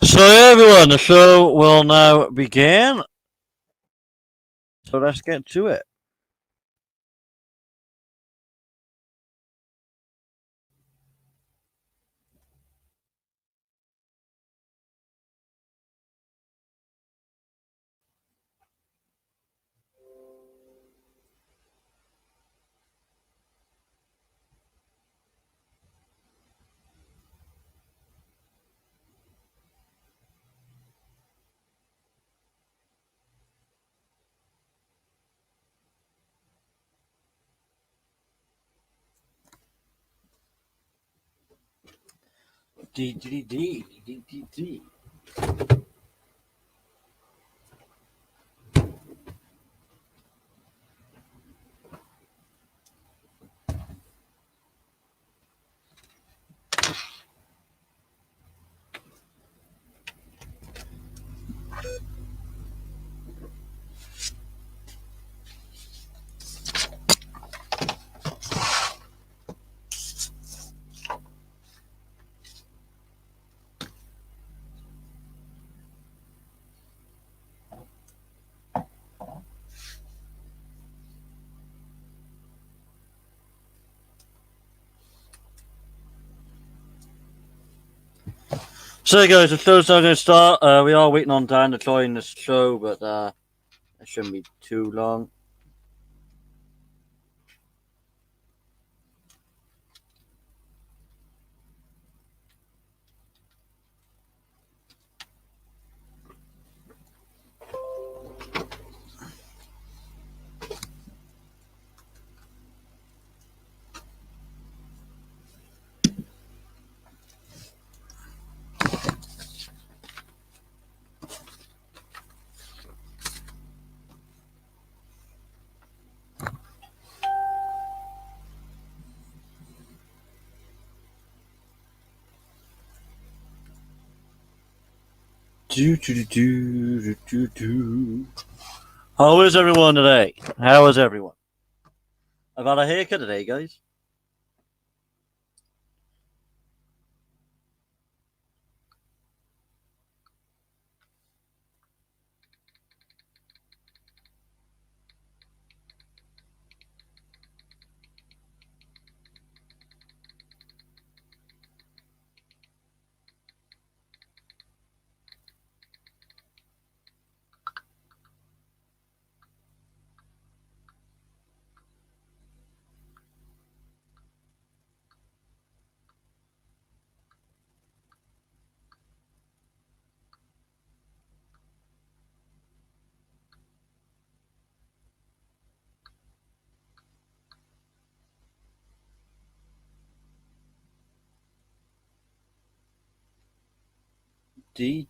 So, everyone, the show will now begin. So, let's get to it. D. So, guys, the show's now going to start. We are waiting on Dan to join the show, but it shouldn't be too long. How is everyone today? How is everyone? I've had a haircut today, guys. D.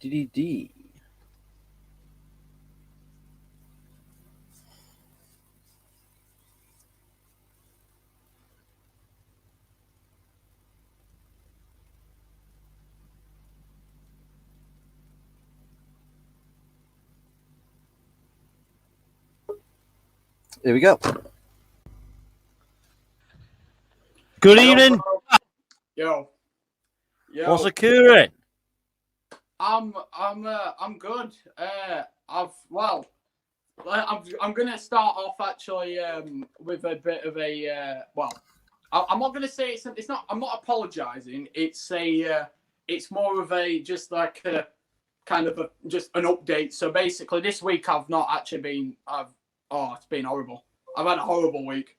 Here we go. Good evening. Yo. What's occurring? I'm good. I'm gonna start off actually with a bit of a I'm not gonna say it's not. I'm not apologising. It's more of a just like a kind of just an update. So basically, this week I've not actually been. It's been horrible. I've had a horrible week.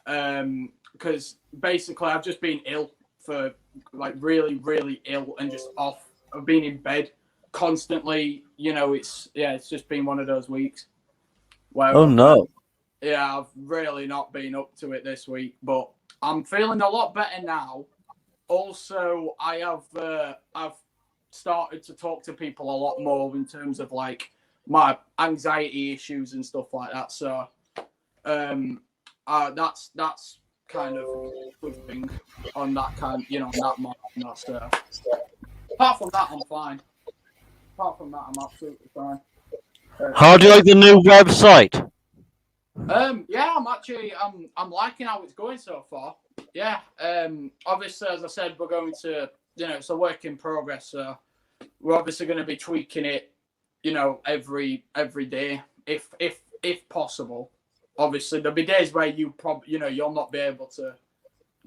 Because basically I've just been ill for like really, really ill and just off. I've been in bed constantly. It's just been one of those weeks where no. I've really not been up to it this week, but I'm feeling a lot better now. Also, I've started to talk to people a lot more in terms of like my anxiety issues and stuff like that. So, that's kind of a good thing on that stuff. Apart from that, I'm fine. Apart from that, I'm absolutely fine. How do you like the new website? I'm liking how it's going so far. Yeah. Obviously, as I said, we're going to, it's a work in progress. So we're obviously going to be tweaking it, every day if possible. Obviously, there'll be days where you probably, you'll not be able to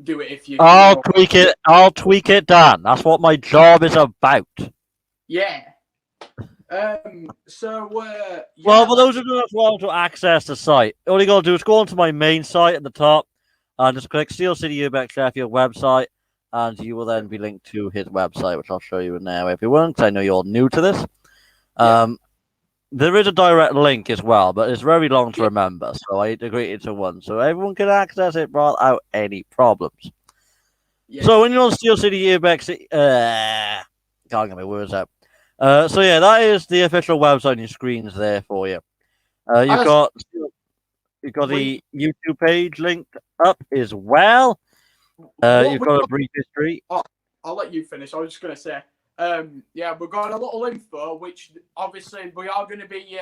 do it if you. I'll tweak it. I'll tweak it, Dan. That's what my job is about. Yeah. So. Yeah, Well, for those of you that want to access the site, all you gotta do is go onto my main site at the top and just click Steel City Urbex Sheffield website, and you will then be linked to his website, which I'll show you now, everyone, because I know you're new to this. There is a direct link as well, but it's very long to remember, so I integrated it to one, so everyone can access it without any problems. Yeah. So when you're on Steel City Urbex, can't get my words out. So yeah, that is the official website on your screens there for you. You've got the YouTube page linked up as well. You've got a brief history. I'll let you finish. I was just going to say, we've got a little info, which obviously we are going to be,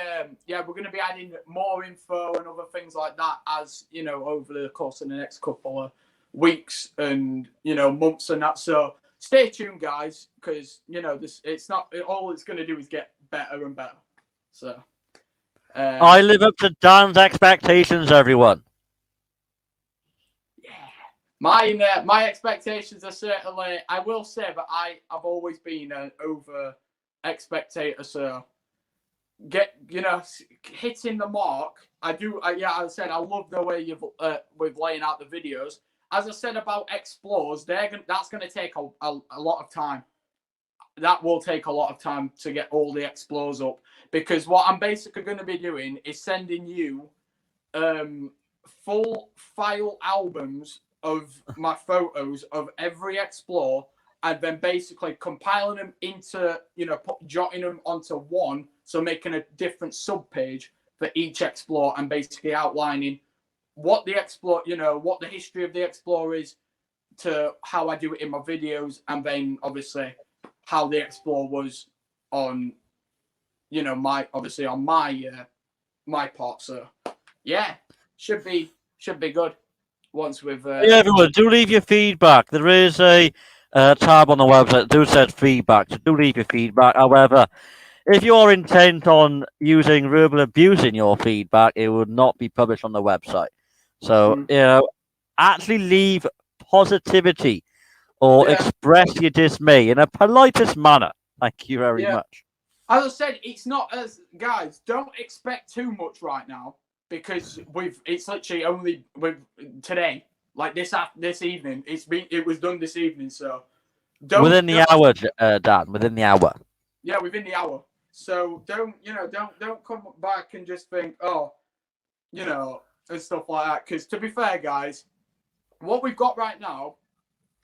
we're going to be adding more info and other things like that as, over the course of the next couple of weeks and, months and that. So stay tuned, guys, because, all it's going to do is get better and better. So. I live up to Dan's expectations, everyone. My expectations are certainly, I will say that I've always been an over expectator, so hitting the mark. I do, as I said, I love the way you've with laying out the videos. As I said about explores, that's going to take a lot of time. That will take a lot of time to get all the explores up, because what I'm basically going to be doing is sending you full file albums of my photos of every explore, and then basically compiling them into, jotting them onto one, so making a different sub page for each explore, and basically outlining what the explore, what the history of the explore is, to how I do it in my videos, and then obviously how the explore was on, my part. So yeah, should be good. Once we've yeah, everyone, do leave your feedback. There is a tab on the website that says feedback, so do leave your feedback. However, if you are intent on using verbal abuse in your feedback, it would not be published on the website. So actually leave positivity or express your dismay in a politest manner. Thank you very much. As I said, it's not as, guys, don't expect too much right now, because it's literally only today, like this evening. It was done this evening, so within the hour, Dan. Within the hour. Yeah, within the hour. So don't come back and just think, and stuff like that. Because to be fair, guys, what we've got right now,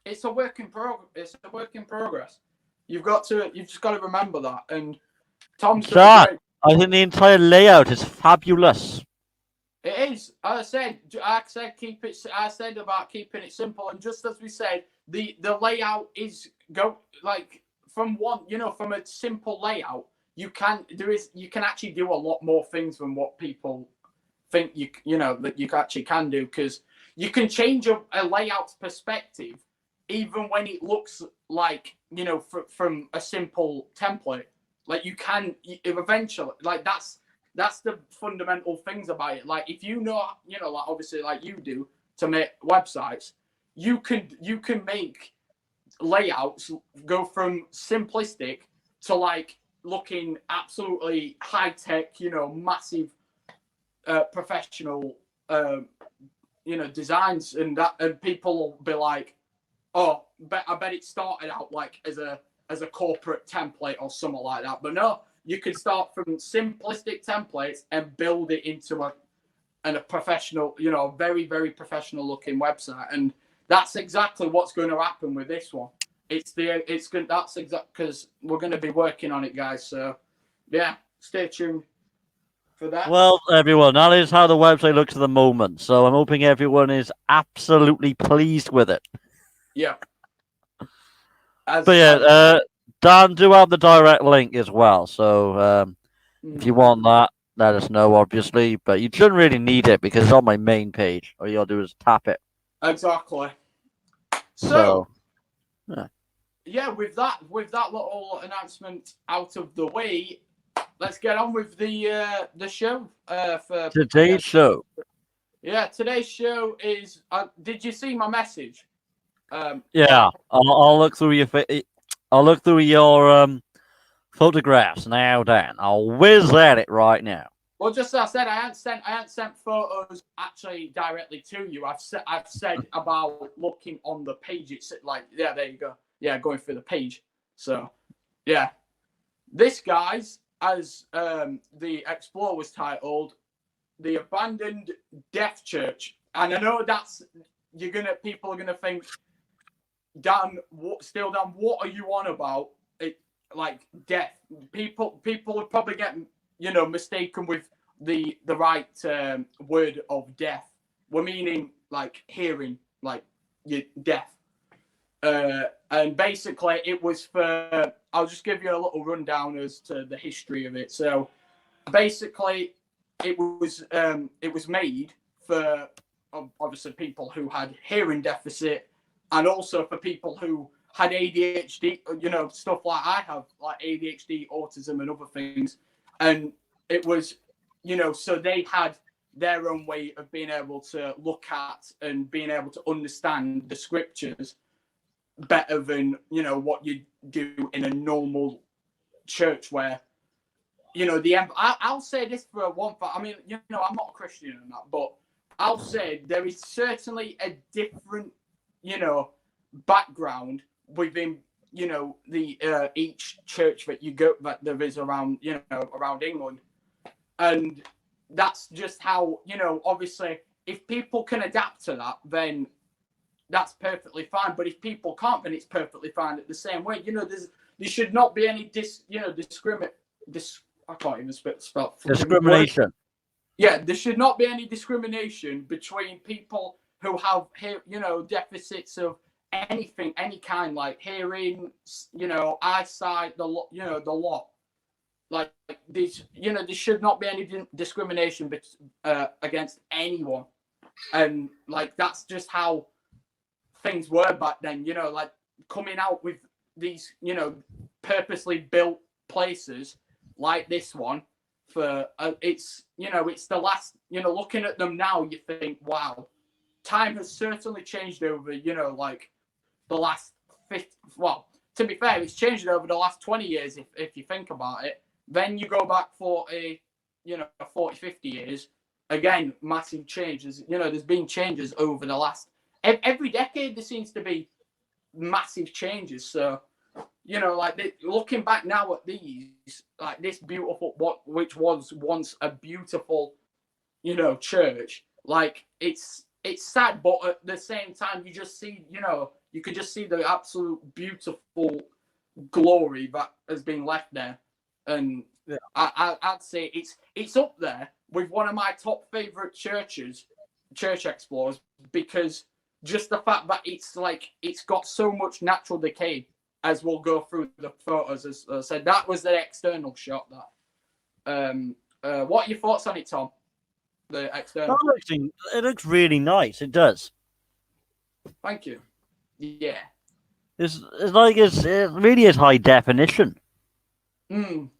it's a work in progress. It's a work in progress. You've just got to remember that. And Tom's I think the entire layout is fabulous. It is. I said keep it. I said about keeping it simple, and just as we said, the layout is from from a simple layout. You can actually do a lot more things than what people think that you actually can do, because you can change a layout's perspective even when it looks like from a simple template. Like you can eventually, like that's the fundamental things about it. Like if like obviously like you do to make websites, you can make layouts go from simplistic to like looking absolutely high tech, massive professional designs, and people will be like, oh, I bet it started out like as a corporate template or something like that. But no, you can start from simplistic templates and build it into a professional, very, very professional looking website. And that's exactly what's going to happen with this one. That's exact, because we're going to be working on it, guys. So yeah, stay tuned for that. Well, everyone, that is how the website looks at the moment. So I'm hoping everyone is absolutely pleased with it. Yeah. Dan, do have the direct link as well. So if you want that, let us know, obviously. But you shouldn't really need it because it's on my main page. All you gotta do is tap it. Exactly. So yeah. yeah, with that little announcement out of the way, let's get on with the show. For Today's show. Yeah, today's show is. Did you see my message? Yeah, I'll look through your I'll look through your photographs now. Dan, I'll whiz at it right now. Well, just as I said, I hadn't sent photos actually directly to you. I've said about looking on the page. It's like, yeah, there you go. Yeah, going through the page. So, yeah, this guy's, as the Explorer was titled, the abandoned death church. And I know that's people are gonna think, Dan, what are you on about? It like death. People would probably get mistaken with the right word of death. We're meaning like hearing, like your death. And basically, it was for. I'll just give you a little rundown as to the history of it. So, basically, it was made for obviously people who had hearing deficit, and also for people who had ADHD, stuff like I have, like ADHD, autism, and other things. And it was, so they had their own way of being able to look at and being able to understand the scriptures better than, what you do in a normal church where, I'll say this for one fact. I mean, I'm not a Christian and that, but I'll say there is certainly a different, background within, the each church that you go that there is around, around England, and that's just how, obviously, if people can adapt to that, then that's perfectly fine. But if people can't, then it's perfectly fine at the same way. There should not be any I can't even spell discrimination. Yeah, there should not be any discrimination between people who have, deficits of anything, any kind, like hearing, eyesight, the lot. Like there should not be any discrimination against anyone, and like that's just how things were back then. Like coming out with these, purposely built places like this one for it's the last. Looking at them now, you think, wow, time has certainly changed over. Like the last 50. Well, to be fair, it's changed over the last 20 years if you think about it. Then you go back for 40, 50 years. Again, massive changes. There's been changes over the last every decade. There seems to be massive changes. So, like looking back now at these, like this beautiful, which was once a beautiful, church. Like it's sad, but at the same time, you just see, you could just see the absolute beautiful glory that has been left there. And yeah. I'd say it's up there with one of my top favorite church explorers, because just the fact that it's got so much natural decay, as we'll go through the photos. As I said, that was the external shot. That what are your thoughts on it, Tom? The external. It looks really nice. It does. Thank you. Yeah. It's like it really is high definition.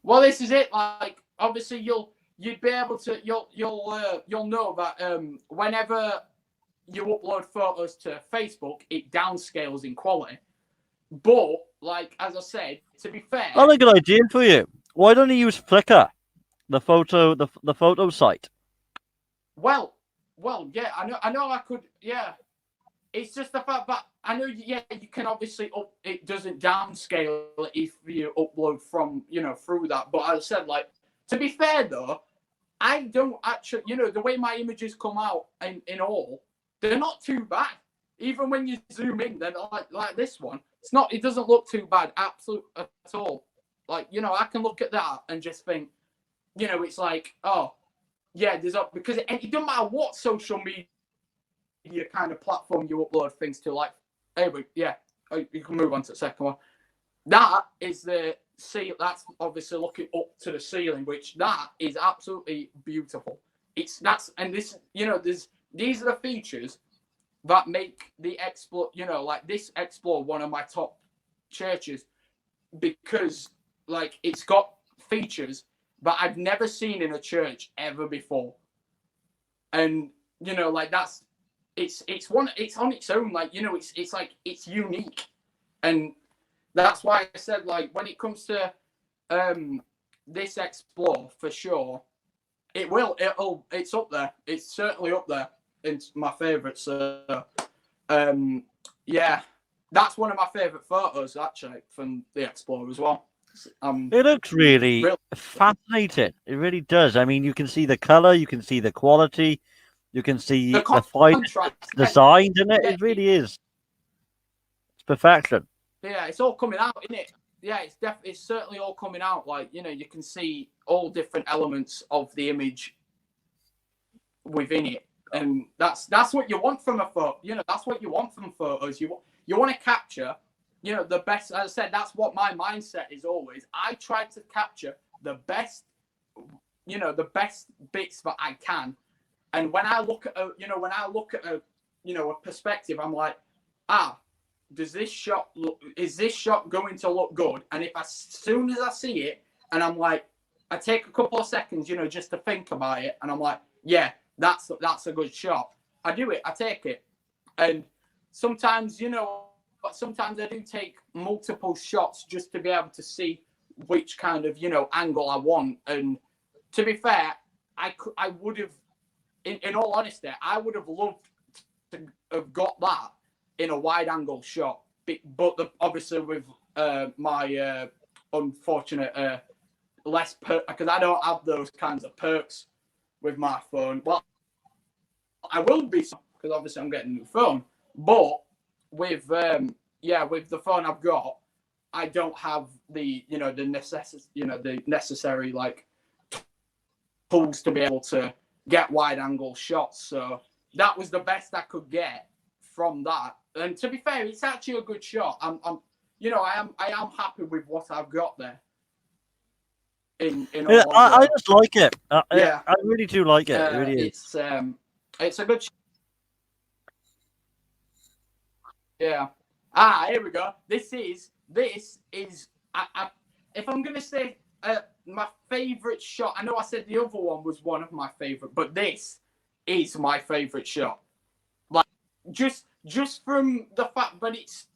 Well, this is it. Like, obviously, you'd be able to you'll know that whenever you upload photos to Facebook, it downscales in quality. But like as I said, to be fair, I have a good idea for you. Why don't you use Flickr, the photo site? Well, yeah, I know I could, yeah. It's just the fact that I know, yeah, you can obviously it doesn't downscale if you upload from, through that. But as I said, like, to be fair though, I don't actually, the way my images come out in all, they're not too bad. Even when you zoom in, they're like this one. It doesn't look too bad, absolutely at all. Like, I can look at that and just think, it's like, oh, yeah, because it doesn't matter what social media kind of platform you upload things to. Like, anyway, yeah, you can move on to the second one. That is that's obviously looking up to the ceiling, which that is absolutely beautiful. These are the features that make the Explore, like this Explore, one of my top churches because like it's got features that I've never seen in a church ever before. And like it's on its own, like it's like it's unique. And that's why I said, like, when it comes to this Explore, for sure, it's up there. It's certainly up there. It's my favourite. So yeah, that's one of my favourite photos actually from the Explore as well. It looks really fascinating. It really does. I mean, you can see the color, you can see the quality, you can see the fine designed in it. It really is. It's perfection. Yeah, it's all coming out, isn't it? Yeah, it's certainly all coming out. Like, you can see all different elements of the image within it, and that's what you want from a photo. That's what you want from photos. You want to capture, the best. As I said, that's what my mindset is always. I try to capture the best, the best bits that I can. And when I look at a perspective, I'm like, is this shot going to look good? And if as soon as I see it, and I'm like, I take a couple of seconds, just to think about it, and I'm like, yeah, that's a good shot. I do it, I take it. And sometimes, sometimes I do take multiple shots just to be able to see which kind of, angle I want. And to be fair, I would have, in all honesty, I would have loved to have got that in a wide angle shot, but obviously with my unfortunate less because I don't have those kinds of perks with my phone. Well, I will be, because obviously I'm getting a new phone, but with with the phone I've got, I don't have the the necessary like tools to be able to get wide angle shots. So that was the best I could get from that. And to be fair, it's actually a good shot. I am happy with what I've got there. I just like it. I really do like it. It really is. It's a good. Yeah. Here we go. This is. If I'm gonna say my favorite shot, I know I said the other one was one of my favorite, but this is my favorite shot. Like just from the fact that it's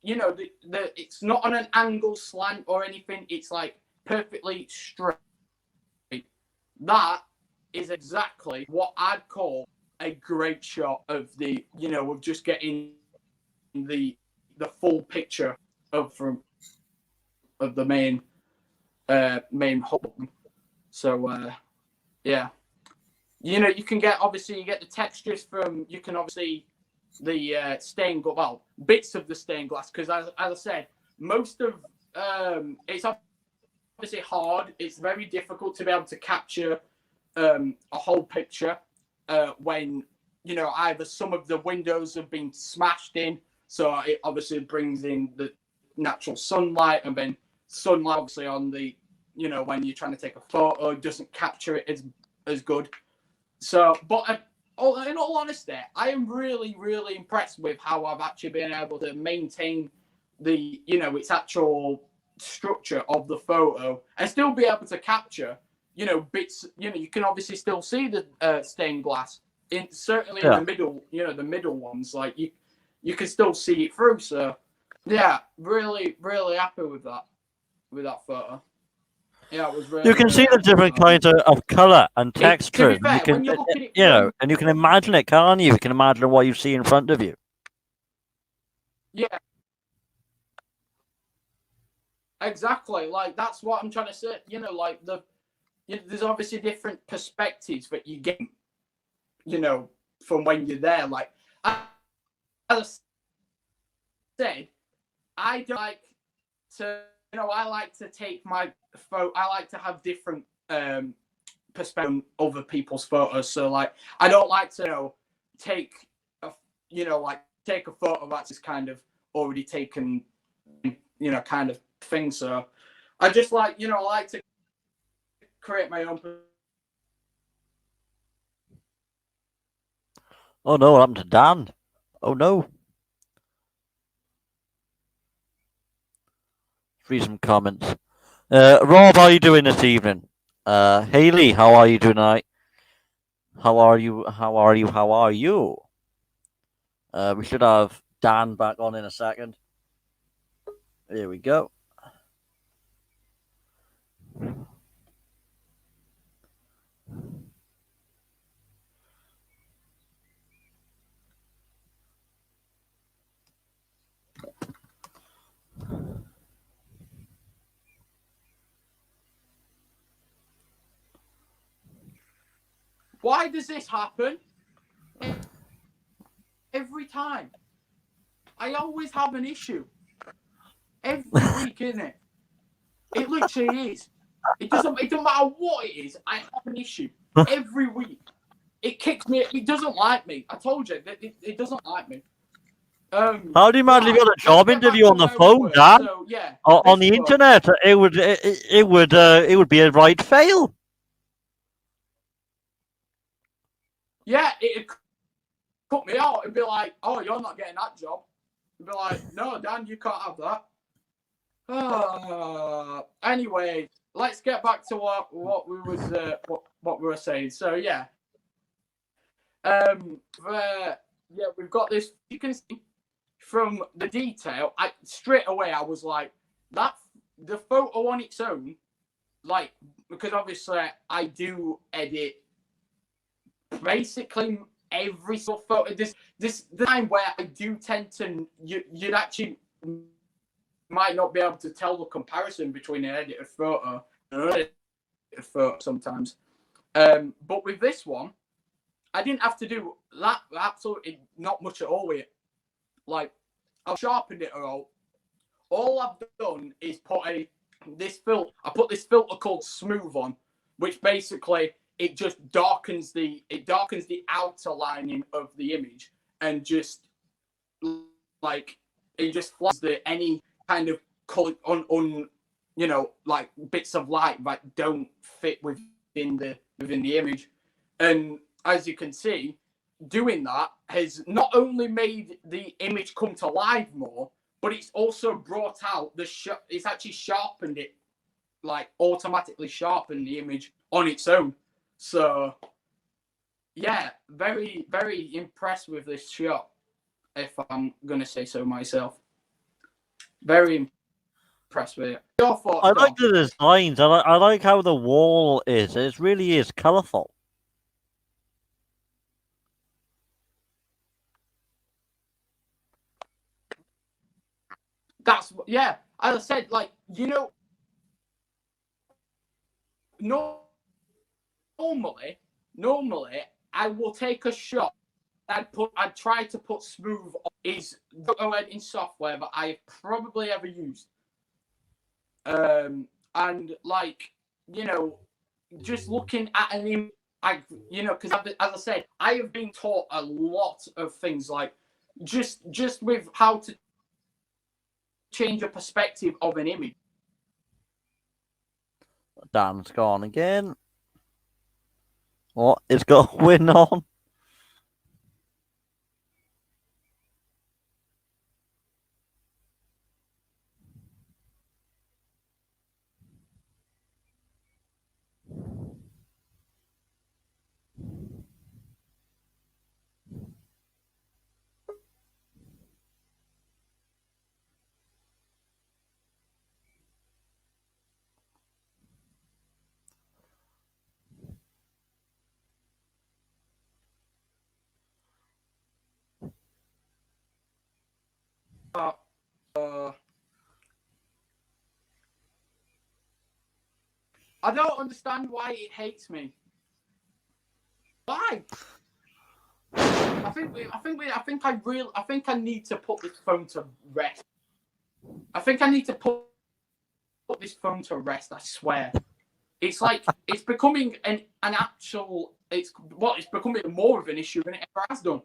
it's not on an angle slant or anything. It's like perfectly straight. That is exactly what I'd call a great shot of the of just getting the full picture of the main hub. So yeah, you can get, obviously you get the textures from, you can obviously the stained glass, well, bits of the stained glass, because as I said, most of it's obviously hard. It's very difficult to be able to capture a whole picture when either some of the windows have been smashed in, so it obviously brings in the natural sunlight, and then sunlight obviously on the when you're trying to take a photo, doesn't capture it as good. So, but in all honesty, I am really, really impressed with how I've actually been able to maintain the, its actual structure of the photo and still be able to capture, bits. You can obviously still see the stained glass certainly in the middle, the middle ones. Like you can still see it through. So, yeah, really, really happy with that photo. Yeah, it was really. You can see the different kinds of color and texture. To be fair, when you look at it, and you can imagine it, can't you? You can imagine what you see in front of you. Yeah, exactly. Like that's what I'm trying to say. Like there's obviously different perspectives that you get. From when you're there. Like as I said, I don't like to. I like to take my photo. I like to have different perspective on other people's photos. So like, I don't like to take a take a photo that's just kind of already taken, kind of thing. So I just like I like to create my own. Oh no, what happened to Dan? Oh no. read some comments. Rob, how are you doing this evening? Haley, how are you tonight? How are you? How are you? How are you? We should have Dan back on in a second. There we go. Why does this happen? Every time. I always have an issue. Every week, isn't it? It literally is. It doesn't matter what it is, I have an issue. Every week. It kicks me. It doesn't like me. I told you that it doesn't like me. How do you imagine you got a job interview on the phone, Dan? So, yeah, on the internet, it would be a right fail. Yeah, it'd cut me out. It'd be like, oh, you're not getting that job. It'd be like, no, Dan, you can't have that. Anyway, let's get back to what we were saying. So yeah, we've got this. You can see from the detail. Straight away I was like, that the photo on its own, like, because obviously I do edit basically every sort of photo. This time where I do tend to you'd actually might not be able to tell the comparison between an edited photo and an unedited photo sometimes. But with this one, I didn't have to do that absolutely not much at all with it. Like, I've sharpened it all. All I've done is put this filter called Smooth on, which basically it just darkens the outer lining of the image and just like it just flags any kind of color on like bits of light that don't fit within the image. And as you can see, doing that has not only made the image come to life more, but it's also brought out it's actually sharpened it, like automatically sharpened the image on its own. So yeah, very, very impressed with this shot, if I'm gonna say so myself. Very impressed with it. Your thoughts, I like the designs. I like how the wall is. It really is colourful. That's yeah. As I said, like normally I will take a shot. I'd try to put Smooth on is photo editing software that I've probably ever used. And like, just looking at an image, because as I said, I have been taught a lot of things, like just with how to change a perspective of an image. Dan's gone again. What is going on? I don't understand why it hates me. Why? I think I need to put this phone to rest. I think I need to put this phone to rest. I swear. It's like it's becoming an actual. It's becoming more of an issue than it ever has done.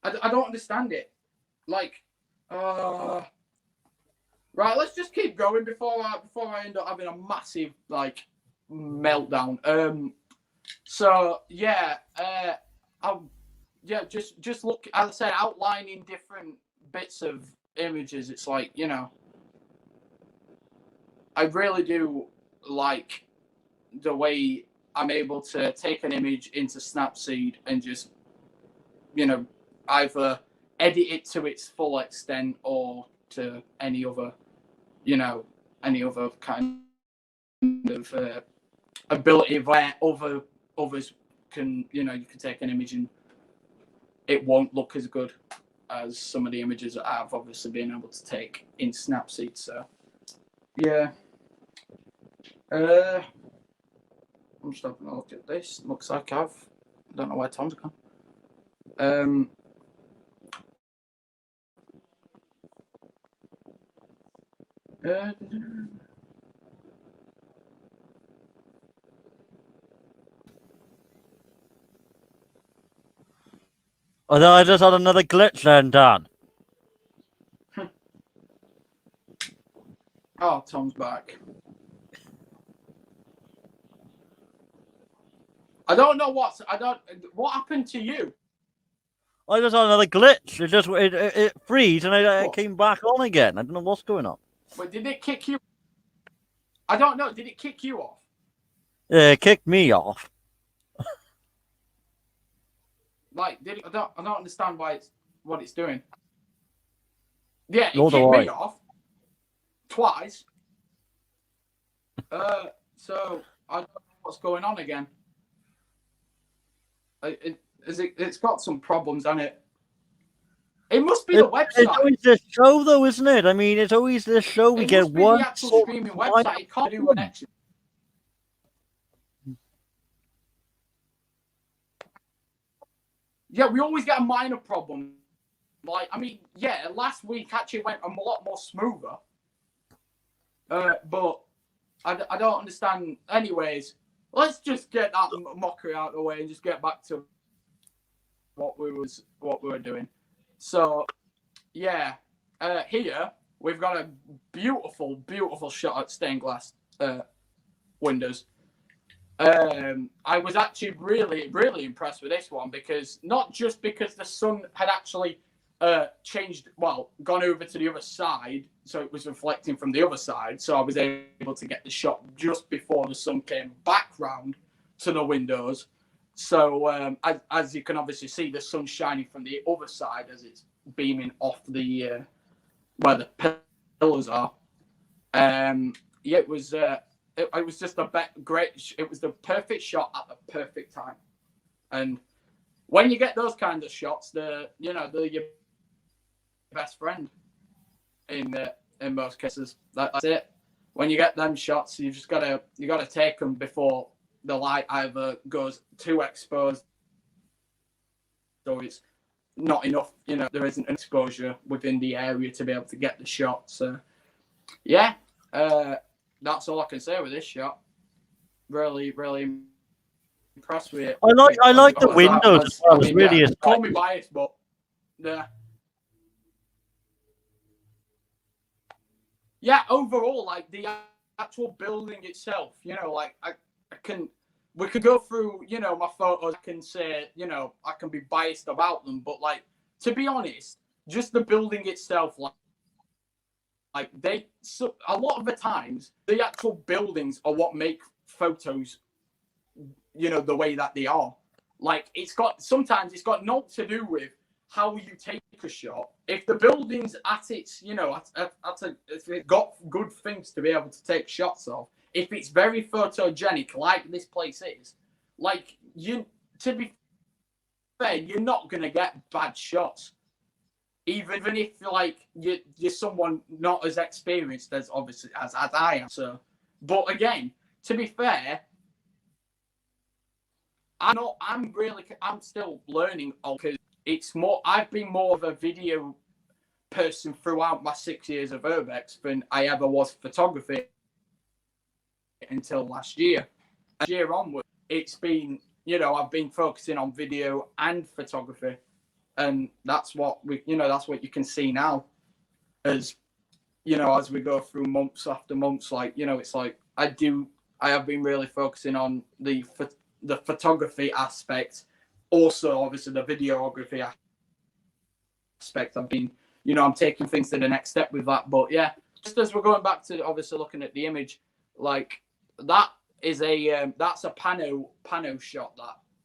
I don't understand it. Like, right. Let's just keep going before I end up having a massive like meltdown. So yeah. Just look. As I said, outlining different bits of images. It's like I really do like the way I'm able to take an image into Snapseed and just, either edit it to its full extent or to any other kind of ability where others can, you can take an image and it won't look as good as some of the images that I've obviously been able to take in Snapseed. So yeah, I'm just having a look at this. Looks like I don't know where Tom's gone. Although I just had another glitch then, Dan. Oh, Tom's back. I don't know what happened to you? I just had another glitch. It freeze and it came back on again. I don't know what's going on. Wait, did it kick you? I don't know. Did it kick you off? Yeah, it kicked me off. Like, I don't understand what it's doing. Yeah, it Nor do kicked I. me off twice. So I don't know what's going on again. It's got some problems, hasn't it? It must be the website. It's always this show, though, isn't it? I mean, it's always this show. We get one. The actual streaming website. It can't do connection. Yeah, we always get a minor problem. Like, I mean, yeah, last week actually went a lot more smoother. But I don't understand. Anyways, let's just get that mockery out of the way and just get back to what we were doing. So, yeah, here we've got a beautiful, beautiful shot at stained glass windows. I was actually really, really impressed with this one because not just because the sun had actually gone over to the other side, so it was reflecting from the other side. So I was able to get the shot just before the sun came back round to the windows. So as you can obviously see, the sun's shining from the other side as it's beaming off the where the pillars are. It was just it was the perfect shot at the perfect time. And when you get those kind of shots, they're your best friend in most cases. That's it. When you get them shots, you gotta take them before the light either goes too exposed or it's not enough. There isn't an exposure within the area to be able to get the shot. So yeah, that's all I can say with this shot. Really, really impressed with it. I like the windows as well. It's really call me biased, but yeah. Yeah, overall, like the actual building itself, we could go through, my photos. I can say, I can be biased about them, but like, to be honest, just the building itself, a lot of the times, the actual buildings are what make photos, the way that they are. Like, sometimes it's got naught to do with how you take a shot. If the building's at its, if it's got good things to be able to take shots of, if it's very photogenic, like this place is, like, to be fair, you're not going to get bad shots. Even if, like, you're someone not as experienced as, obviously, as I am. So, but again, to be fair, I'm still learning, because I've been more of a video person throughout my 6 years of Urbex than I ever was photography until last year. And year onward, it's been, I've been focusing on video and photography. And that's what you can see now as, as we go through months after months, like, it's like I have been really focusing on the photography aspect. Also, obviously, the videography aspect. I've been, I'm taking things to the next step with that. But yeah, just as we're going back to obviously looking at the image, like that is a that's a pano shot.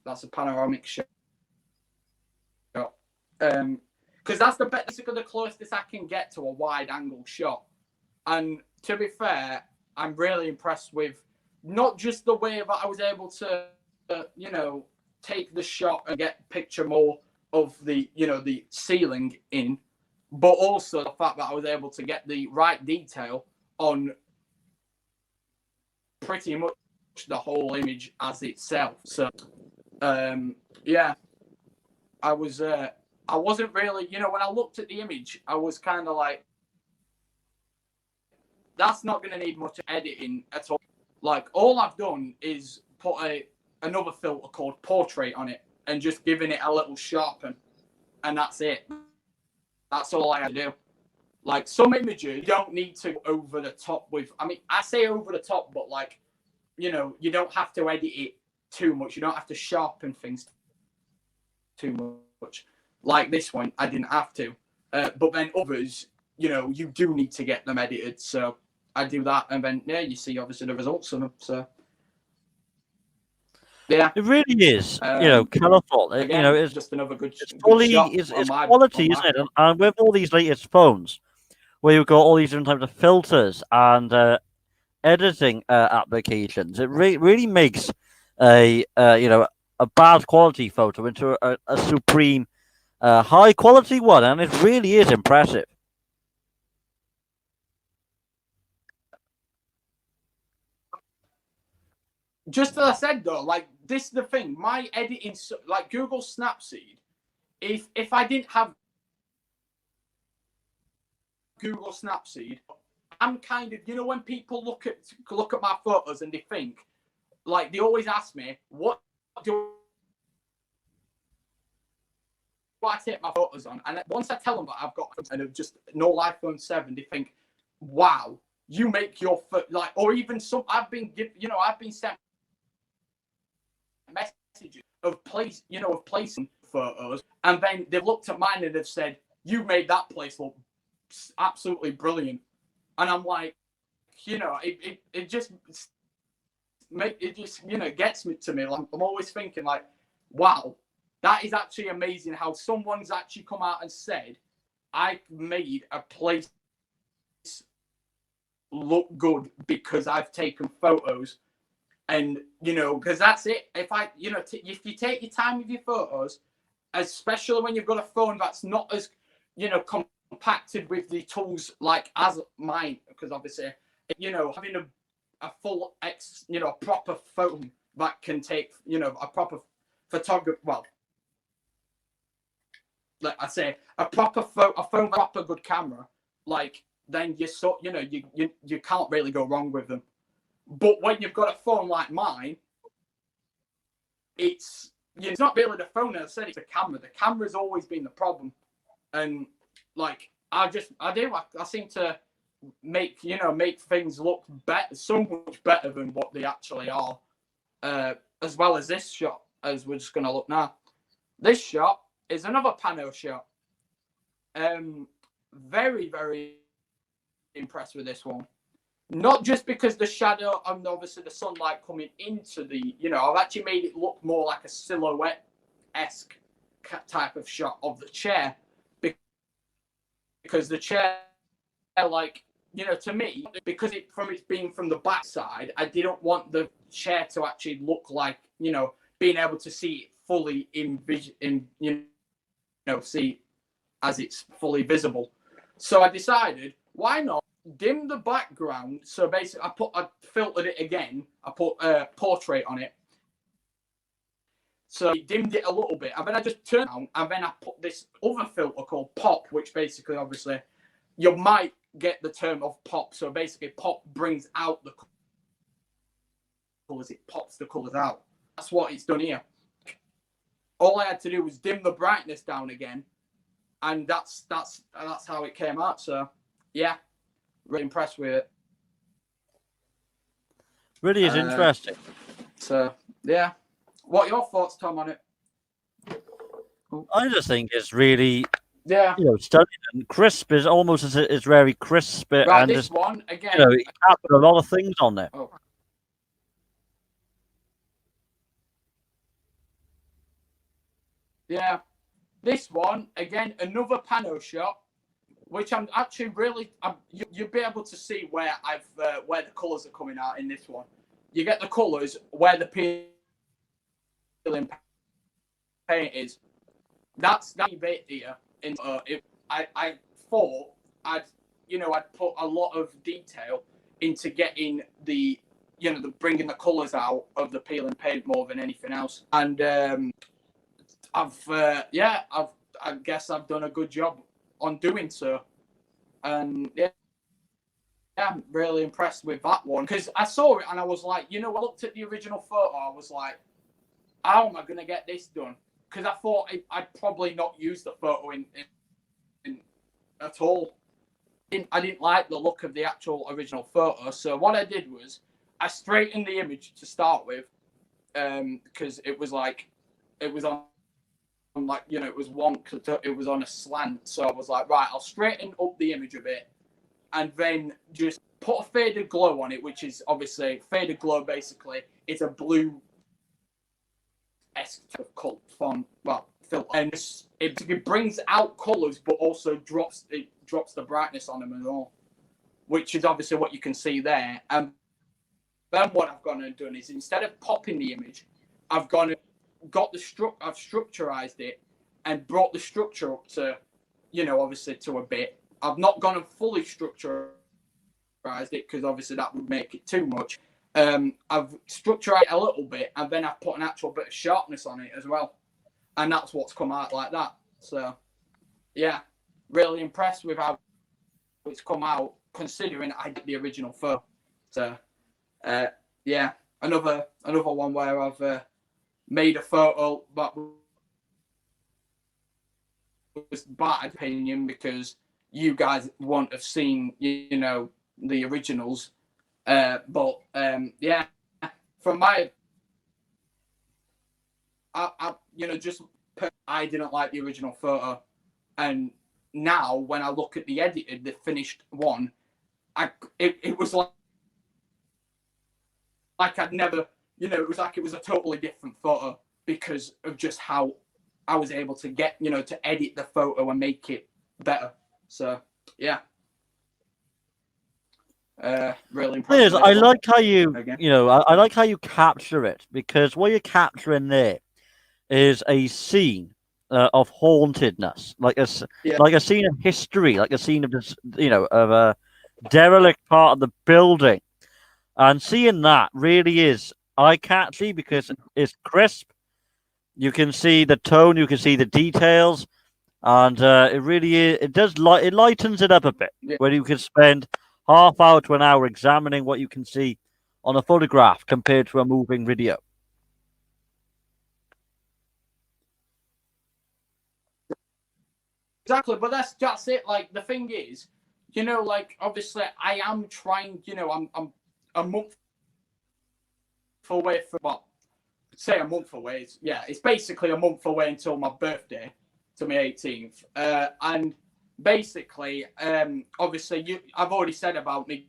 That's a panoramic shot. Because that's basically the closest I can get to a wide angle shot. And to be fair, I'm really impressed with not just the way that I was able to, take the shot and get picture more of the, the ceiling in, but also the fact that I was able to get the right detail on pretty much the whole image as itself. So, yeah, I wasn't really, when I looked at the image, I was kind of like, that's not going to need much editing at all. Like, all I've done is put another filter called Portrait on it and just giving it a little sharpen, and that's it. That's all I have to do. Like, some images, you don't need to go over the top with, I mean, I say over the top, but like, you don't have to edit it too much. You don't have to sharpen things too much. Like this one, I didn't have to. But then others, you do need to get them edited. So I do that, and then you see obviously the results of them. So yeah, it really is. Colourful. Again, It's just another good fully shot. it's quality, isn't it? And with all these latest phones, where you've got all these different types of filters and editing applications, it really makes a bad quality photo into a supreme high quality one, and it really is impressive. Just as I said though, like this is the thing. My editing, like Google Snapseed, if I didn't have Google Snapseed, I'm kind of, when people look at my photos and they think, like, they always ask me, what do I take my photos on? And once I tell them that I've got just no iPhone 7, they think, wow, you make your like, or even I've been sent messages of placing photos, and then they've looked at mine and they've said, you made that place look absolutely brilliant. And I'm like, it just gets me to me. Like, I'm always thinking like, wow, that is actually amazing how someone's actually come out and said, I made a place look good because I've taken photos. And, because that's it. If if you take your time with your photos, especially when you've got a phone that's not as, compacted with the tools like as mine, because obviously, having a full proper phone that can take, a proper photographer, well, like I say, a phone with a proper good camera, like, then you can't really go wrong with them. But when you've got a phone like mine, it's not really the phone. As I said, it's the camera. The camera's always been the problem, and like I seem to make things look better, so much better than what they actually are. As well as this shot, as we're just gonna look now. This shot is another pano shot. Very, very impressed with this one. Not just because the shadow and obviously the sunlight coming into the, I've actually made it look more like a silhouette-esque type of shot of the chair, because the chair, like, to me, because it's being from the back side, I didn't want the chair to actually look like, being able to see it fully see as it's fully visible. So I decided, why not dim the background? So basically, I filtered it again. I put Portrait on it. So I dimmed it a little bit, and then I just turned on, and then I put this other filter called Pop, which basically, obviously, you might get the term of pop. So basically, pop brings out the colours. It pops the colours out. That's what it's done here. All I had to do was dim the brightness down again, and that's how it came out. So yeah, really impressed with it. Really is interesting. So yeah, what are your thoughts, Tom, on it? I just think it's really Yeah. stunning, and crisp is almost as it's very crisp, Right, and this just one again. you can't put a lot of things on there. Oh. Yeah. This one again, another pano shot, which I'm actually really. You'll be able to see where where the colours are coming out in this one. You get the colours where the peeling paint is. That's that bit here. In I thought I'd put a lot of detail into getting the bringing the colours out of the peeling paint more than anything else. And I guess I've done a good job on doing so. And yeah, I'm really impressed with that one because I saw it and I was like, I looked at the original photo. I was like, how am I going to get this done? Because I thought I'd probably not use the photo in at all. I didn't like the look of the actual original photo. So what I did was I straightened the image to start with because it was on it was it was on a slant. So I was like, right, I'll straighten up the image a bit and then just put a faded glow on it, which is obviously faded glow. Basically, it's a blue cult font, filter, and it brings out colours, but also drops the brightness on them and all, which is obviously what you can see there. And then what I've gone and done is instead of popping the image, I've I've structurized it and brought the structure up to, obviously to a bit. I've not gone and fully structurized it because obviously that would make it too much. I've structured it a little bit and then I've put an actual bit of sharpness on it as well. And that's what's come out like that. So, yeah, really impressed with how it's come out considering I did the original photo. So, yeah, another one where I've made a photo that was bad opinion because you guys won't have seen, the originals. But yeah, from my, I didn't like the original photo, and now when I look at the finished one, it was like I'd never, it was like it was a totally different photo because of just how I was able to get, to edit the photo and make it better. So yeah. Really impressive. I like how I like how you capture it, because what you're capturing there is a scene of hauntedness, like a scene of history, like a scene of this, of a derelict part of the building, and seeing that really is eye-catchy because it's crisp. You can see the tone, you can see the details, and it really is. It lightens it up a bit, where you can spend half hour to an hour examining what you can see on a photograph compared to a moving video. Exactly, but that's it. Like the thing is, like obviously I am trying. I'm a month away from say a month away. It's basically a month away until my birthday, to my 18th. And basically, obviously I've already said about me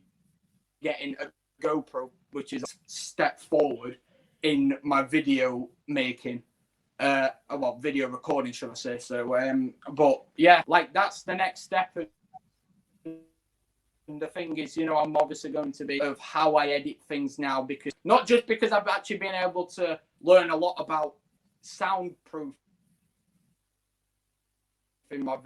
getting a GoPro, which is a step forward in my video making. Video recording, should I say? So, but yeah, like that's the next step. And the thing is, I'm obviously going to be of how I edit things now, because not just because I've actually been able to learn a lot about soundproof in my,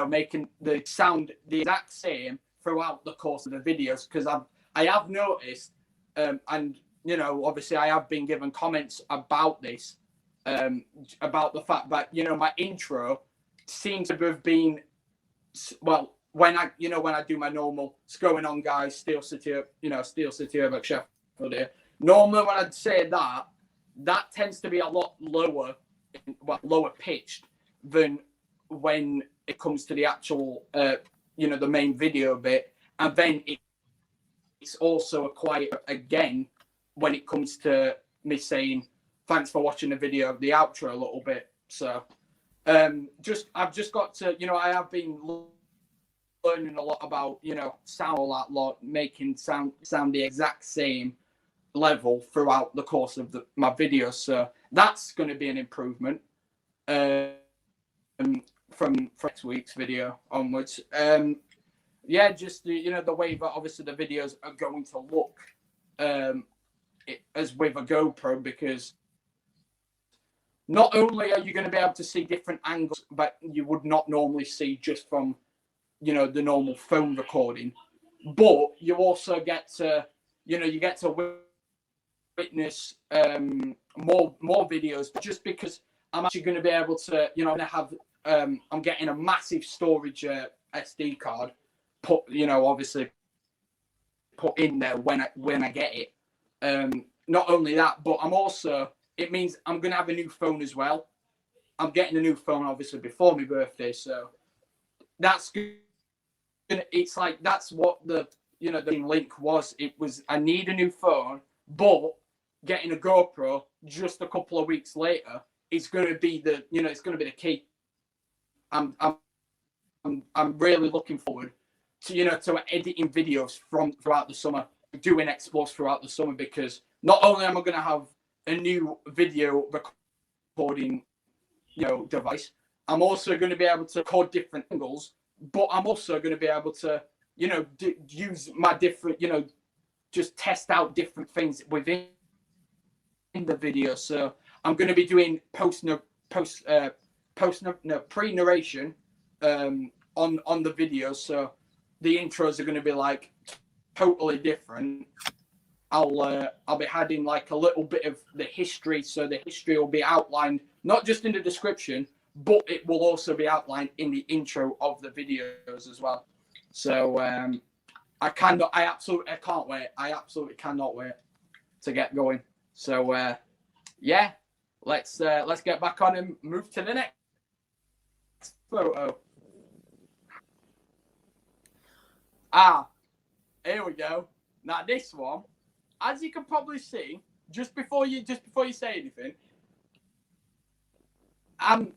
making the sound the exact same throughout the course of the videos, because I have noticed, and obviously I have been given comments about this. About the fact that my intro seems to have been when I do my normal "What's going on, guys? Steel City Urbex Sheffield here." Normally, when I'd say that tends to be a lot lower pitched than when it comes to the actual the main video bit, and then it's also a quiet again when it comes to me saying thanks for watching the video, the outro a little bit. So, I've just got to, I have been learning a lot about, sound a lot, making sound the exact same level throughout the course of my videos. So that's going to be an improvement from next week's video onwards. Just the way that obviously the videos are going to look as with a GoPro, because not only are you going to be able to see different angles that you would not normally see just from the normal phone recording, but you also get to witness more videos, just because I'm actually going to be able to I'm going to have I'm getting a massive storage SD card obviously put in there when I get it. Not only that, but it means I'm going to have a new phone as well. I'm getting a new phone obviously before my birthday, so that's good. It's like that's what the link was. It was, I need a new phone, but getting a GoPro just a couple of weeks later is going to be it's going to be the key. I'm really looking forward to editing videos from throughout the summer, doing exports throughout the summer, because not only am I going to have a new video recording device, I'm also going to be able to record different angles, but I'm also going to be able to use my different just test out different things within the video. So I'm going to be doing pre-narration on the videos, so the intros are going to be like totally different. I'll be adding like a little bit of the history, so the history will be outlined not just in the description, but it will also be outlined in the intro of the videos as well. So I can't wait. I absolutely cannot wait to get going. So let's get back on and move to the next photo. Here we go. Now this one, as you can probably see, just before you say anything,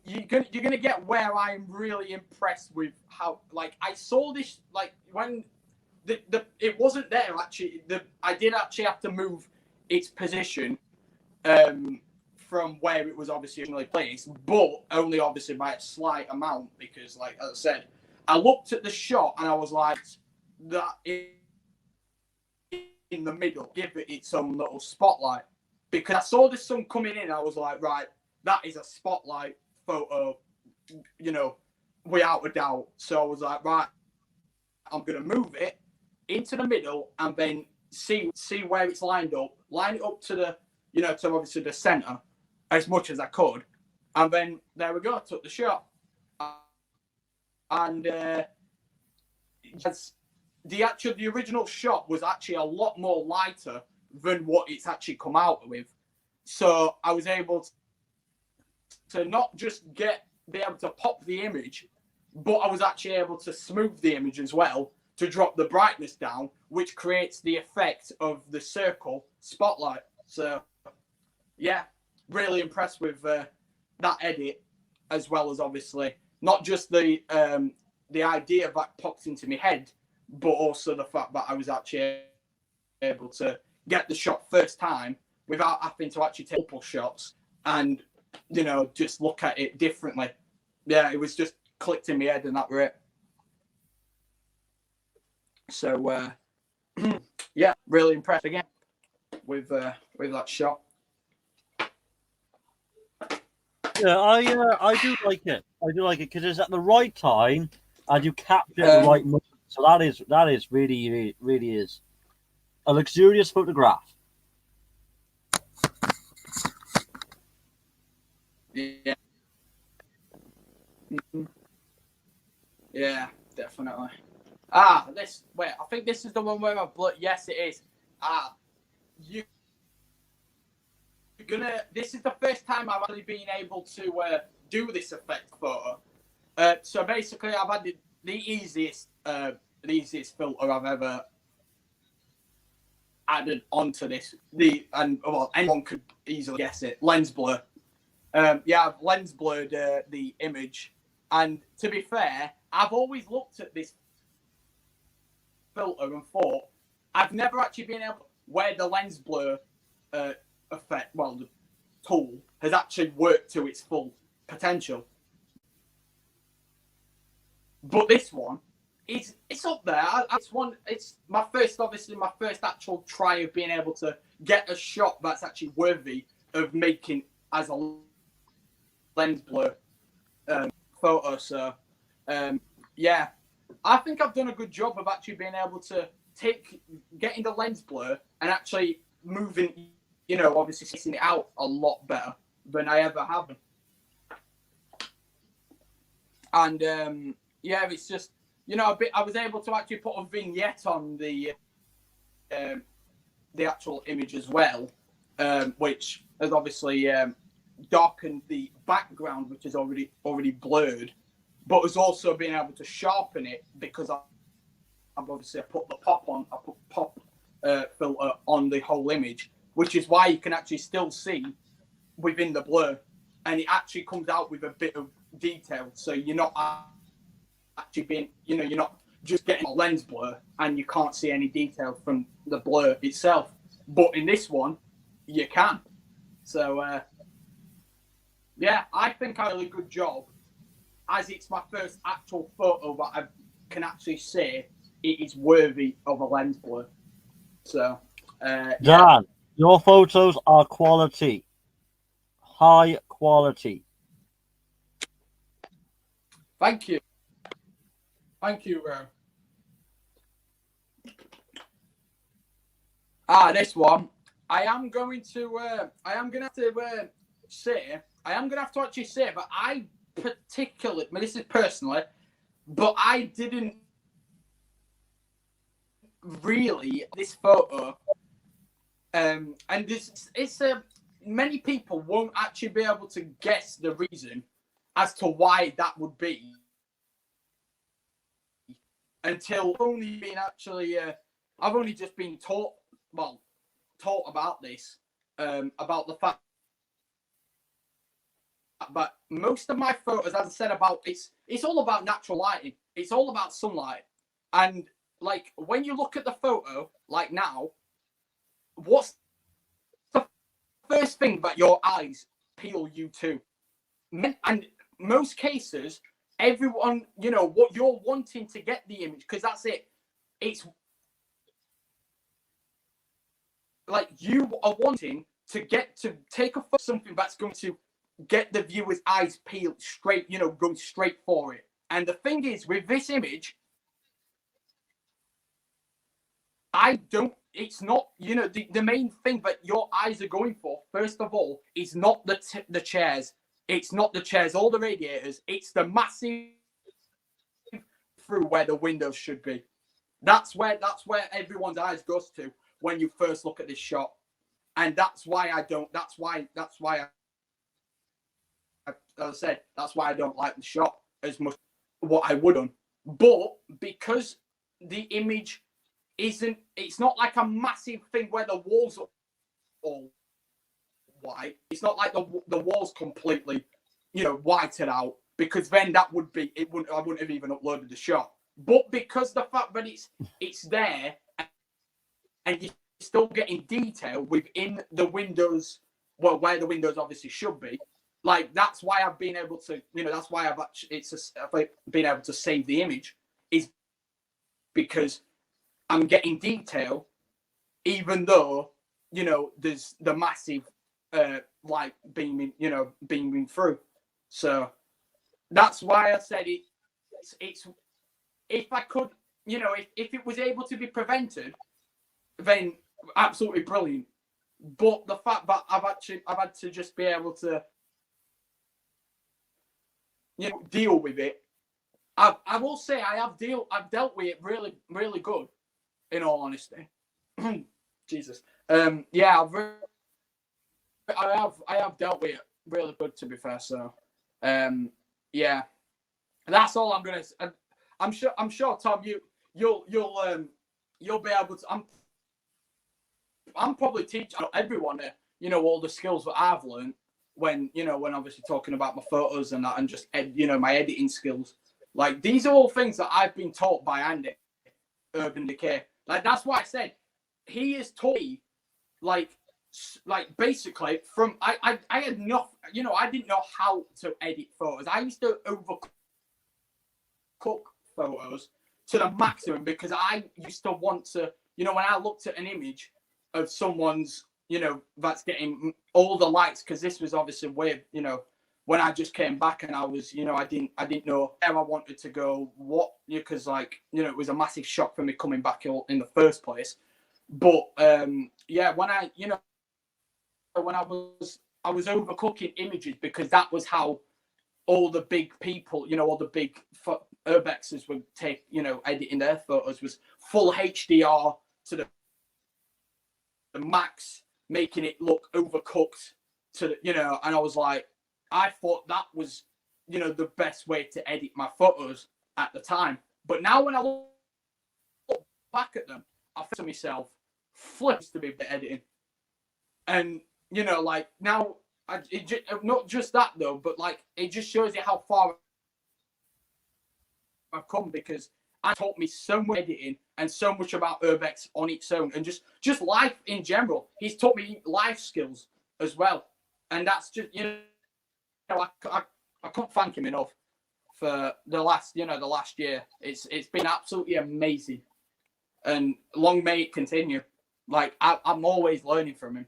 you're gonna get where I'm really impressed with how, like, I saw this, like, when it wasn't there actually. I did actually have to move its position from where it was obviously originally placed, but only obviously by a slight amount, because, like, as I said, I looked at the shot and I was like, that in the middle, give it its own little spotlight, because I saw the sun coming in. I was like, right, that is a spotlight photo, without a doubt. So I was like, right, I'm gonna move it into the middle and then see where it's line it up to the to obviously the center as much as I could, and then there we go, took the shot. And the original shot was actually a lot more lighter than what it's actually come out with. So I was able to not just be able to pop the image, but I was actually able to smooth the image as well, to drop the brightness down, which creates the effect of the circle spotlight. So yeah, really impressed with that edit, as well as obviously not just the idea that popped into my head, but also the fact that I was actually able to get the shot first time without having to actually take multiple shots and just look at it differently. Yeah, it was just clicked in my head, and that were it. So yeah, really impressed again with that shot. Yeah, I do like it. I do like it because it's at the right time and you capture the right moment. So that is really is a luxurious photograph. Yeah. Mm-hmm. Yeah, definitely. I think this is the one where yes, it is. This is the first time I've actually been able to do this effect photo. So basically, I've had the easiest filter I've ever added onto this. Anyone could easily guess it. Lens blur. I've lens blurred the image, and to be fair, I've always looked at this filter and thought I've never actually been able where the lens blur effect, well, the tool has actually worked to its full potential. But this one, it's up there. It's my first actual try of being able to get a shot that's actually worthy of making as a lens blur photo. So, yeah, I think I've done a good job of actually being able to getting the lens blur and actually moving, obviously spacing it out a lot better than I ever have. And yeah, it's just, I was able to actually put a vignette on the actual image as well, which has obviously darkened the background, which is already blurred, but has also been able to sharpen it because I've obviously put the pop filter on the whole image, which is why you can actually still see within the blur, and it actually comes out with a bit of detail. So you're not actually being, you're not just getting a lens blur and you can't see any detail from the blur itself. But in this one, you can. So, yeah, I think I did a really good job, as it's my first actual photo that I can actually say it is worthy of a lens blur. So, Dan, your photos are quality. High quality. Thank you. Thank you, this one. I am going to have to actually say that I particularly, this is personally, but I didn't really this photo, and it's many people won't actually be able to guess the reason as to why that would be until only been actually I've only just been taught about this, about the fact. But most of my photos, as I said, it's all about natural lighting. It's all about sunlight. And like when you look at the photo, like now, what's the first thing that your eyes peel you to? And most cases, everyone, what you're wanting to get the image, because that's it. It's like you are wanting to take something that's going to get the viewer's eyes peeled straight, going straight for it. And the thing is, with this image, it's not, the main thing that your eyes are going for, first of all, is not the chairs. It's not the chairs or the radiators. It's the massive through where the windows should be. That's where everyone's eyes goes to when you first look at this shot. And that's why I don't, as I said, that's why I don't like the shot as much as what I would on. But because the image it's not like a massive thing where the walls are all white. It's not like the walls completely, whited out, because then I wouldn't have even uploaded the shot. But because the fact that it's there and you're still getting detail within the windows, well, where the windows obviously should be. Like, that's why I've been able to, that's why I've been able to save the image, is because I'm getting detail, even though, there's the massive light beaming through. So that's why I said it's if I could, if it was able to be prevented, then absolutely brilliant. But the fact that I've had to just be able to, deal with it. I will say I've dealt with it really, really good, in all honesty. Jesus. Yeah, I have dealt with it really good, to be fair. So, yeah, that's all I'm gonna. I'm sure, Tom, you'll be able to. I'm probably teaching everyone, all the skills that I've learned. when obviously talking about my photos and that, and just my editing skills. Like, these are all things that I've been taught by Andy, Urban Decay. Like, that's why I said he has taught me, like basically from I had enough, I didn't know how to edit photos. I used to overcook photos to the maximum because I used to want to, when I looked at an image of someone's, that's getting all the lights, because this was obviously weird, when I just came back and I was, I didn't know where I wanted to go, because it was a massive shock for me coming back in the first place. But when when I was overcooking images, because that was how all the big people, all the big Urbexes would take, editing their photos, was full HDR to the max, making it look overcooked to the, and I was like, I thought that was, the best way to edit my photos at the time. But now when I look back at them, I think to myself, flips to be the editing. And, now, not just that though, but it just shows you how far I've come, because it taught me so much editing and so much about Urbex on its own, and just life in general. He's taught me life skills as well, and that's just I can't thank him enough for the last year. It's been absolutely amazing, and long may it continue. I'm always learning from him.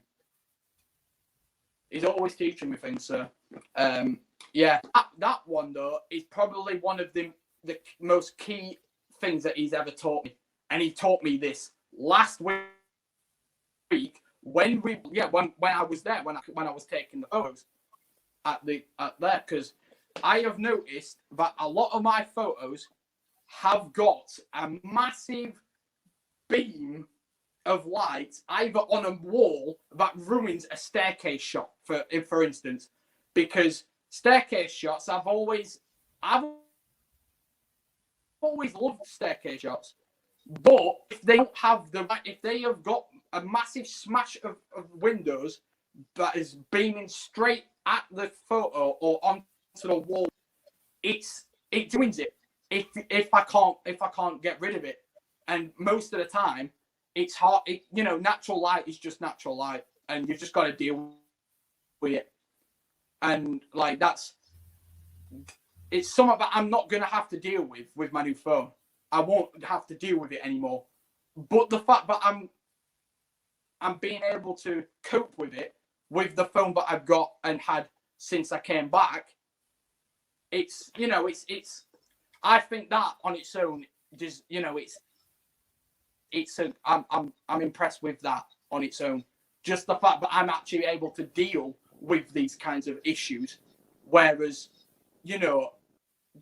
He's always teaching me things. So that one though is probably one of the most key things that he's ever taught me, and he taught me this last week when I was there, when I was taking the photos at there, because I have noticed that a lot of my photos have got a massive beam of light either on a wall that ruins a staircase shot, for instance, because staircase shots, I've always loved staircase shots, but if they have got a massive smash of windows that is beaming straight at the photo or onto the wall, it ruins it if I can't get rid of it. And most of the time it's hard. Natural light is just natural light, and you've just got to deal with it. And it's something that I'm not going to have to deal with my new phone. I won't have to deal with it anymore. But the fact that I'm being able to cope with it with the phone that I've got and had since I came back, it's I think that on its own, just I'm impressed with that on its own. Just the fact that I'm actually able to deal with these kinds of issues, whereas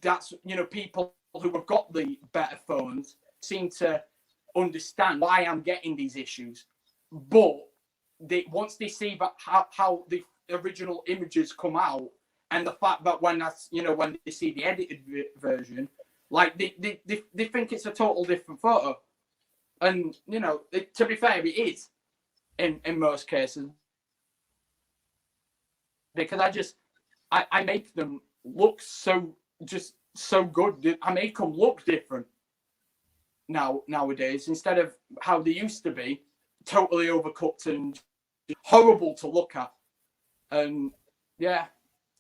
that's people who have got the better phones seem to understand why I'm getting these issues, but once they see that how the original images come out, and the fact that when they see the edited version, they think it's a total different photo. And to be fair, it is in most cases, because I make them look so good. I make them look different nowadays, instead of how they used to be, totally overcooked and horrible to look at. And yeah,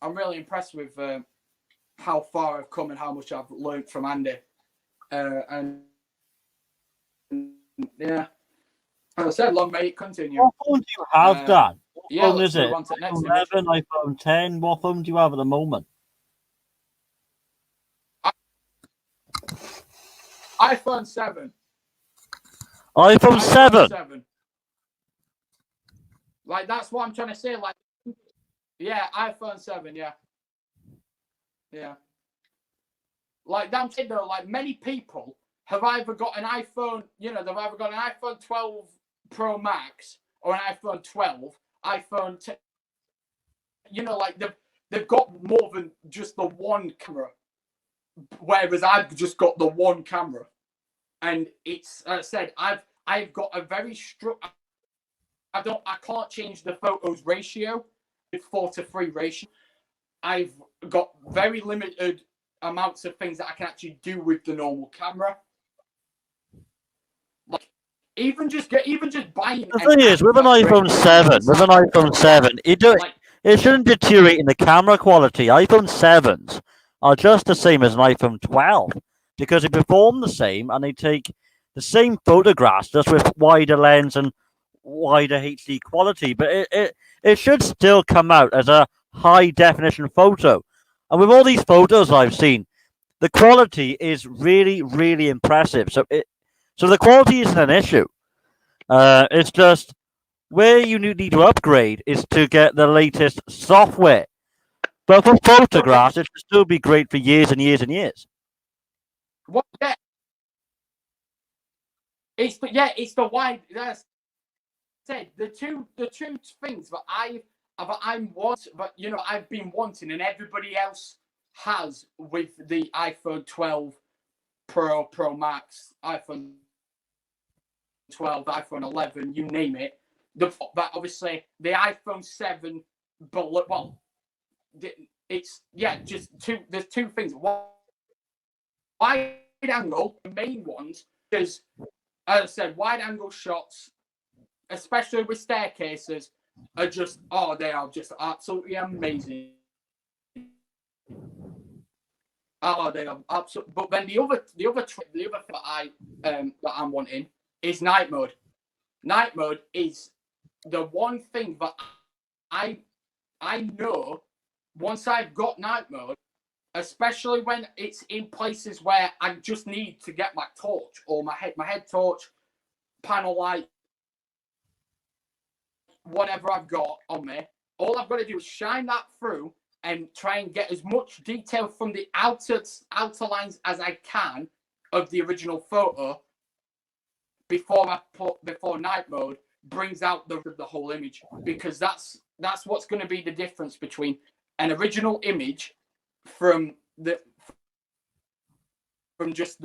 I'm really impressed with how far I've come and how much I've learned from Andy. And yeah, as I said, long may it continue. What phone do you have, Dan? What phone is it? iPhone 11, iPhone 10. What phone do you have at the moment? iPhone 7. iPhone 7. That's what I'm trying to say. Yeah, iPhone 7. Yeah. Damn shit though. Many people have either got an iPhone, they've either got an iPhone 12 Pro Max or an iPhone 12, iPhone 10. They've got more than just the one camera, whereas I've just got the one camera. And it's, as I said, I've got a very I can't change the photos ratio, 4:3 ratio. I've got very limited amounts of things that I can actually do with the normal camera. Like even just buying. The thing is, with an iPhone 7, it shouldn't deteriorate in the camera quality. iPhone 7s are just the same as an iPhone 12 because they perform the same and they take the same photographs just with wider lens and wider HD quality. But it should still come out as a high definition photo. And with all these photos I've seen, the quality is really, really impressive. So the quality isn't an issue. It's just where you need to upgrade is to get the latest software. But for photographs, it should still be great for years and years and years. What? Yeah. It's the wide. That's said the two things that I've been wanting, and everybody else has with the iPhone 12 Pro Max, iPhone 12, iPhone 11, you name it. But obviously the iPhone 7, well, it's just two. There's two things. Wide angle, the main ones, because as I said, wide angle shots, especially with staircases, are just they are just absolutely amazing. Oh, they are absolutely. But then the other thing that I'm wanting is night mode. Night mode is the one thing that I know once I've got night mode, especially when it's in places where I just need to get my torch or my head torch, panel light, whatever I've got on me. All I've got to do is shine that through and try and get as much detail from the outer lines as I can of the original photo before night mode brings out the whole image, because that's what's going to be the difference between an original image from just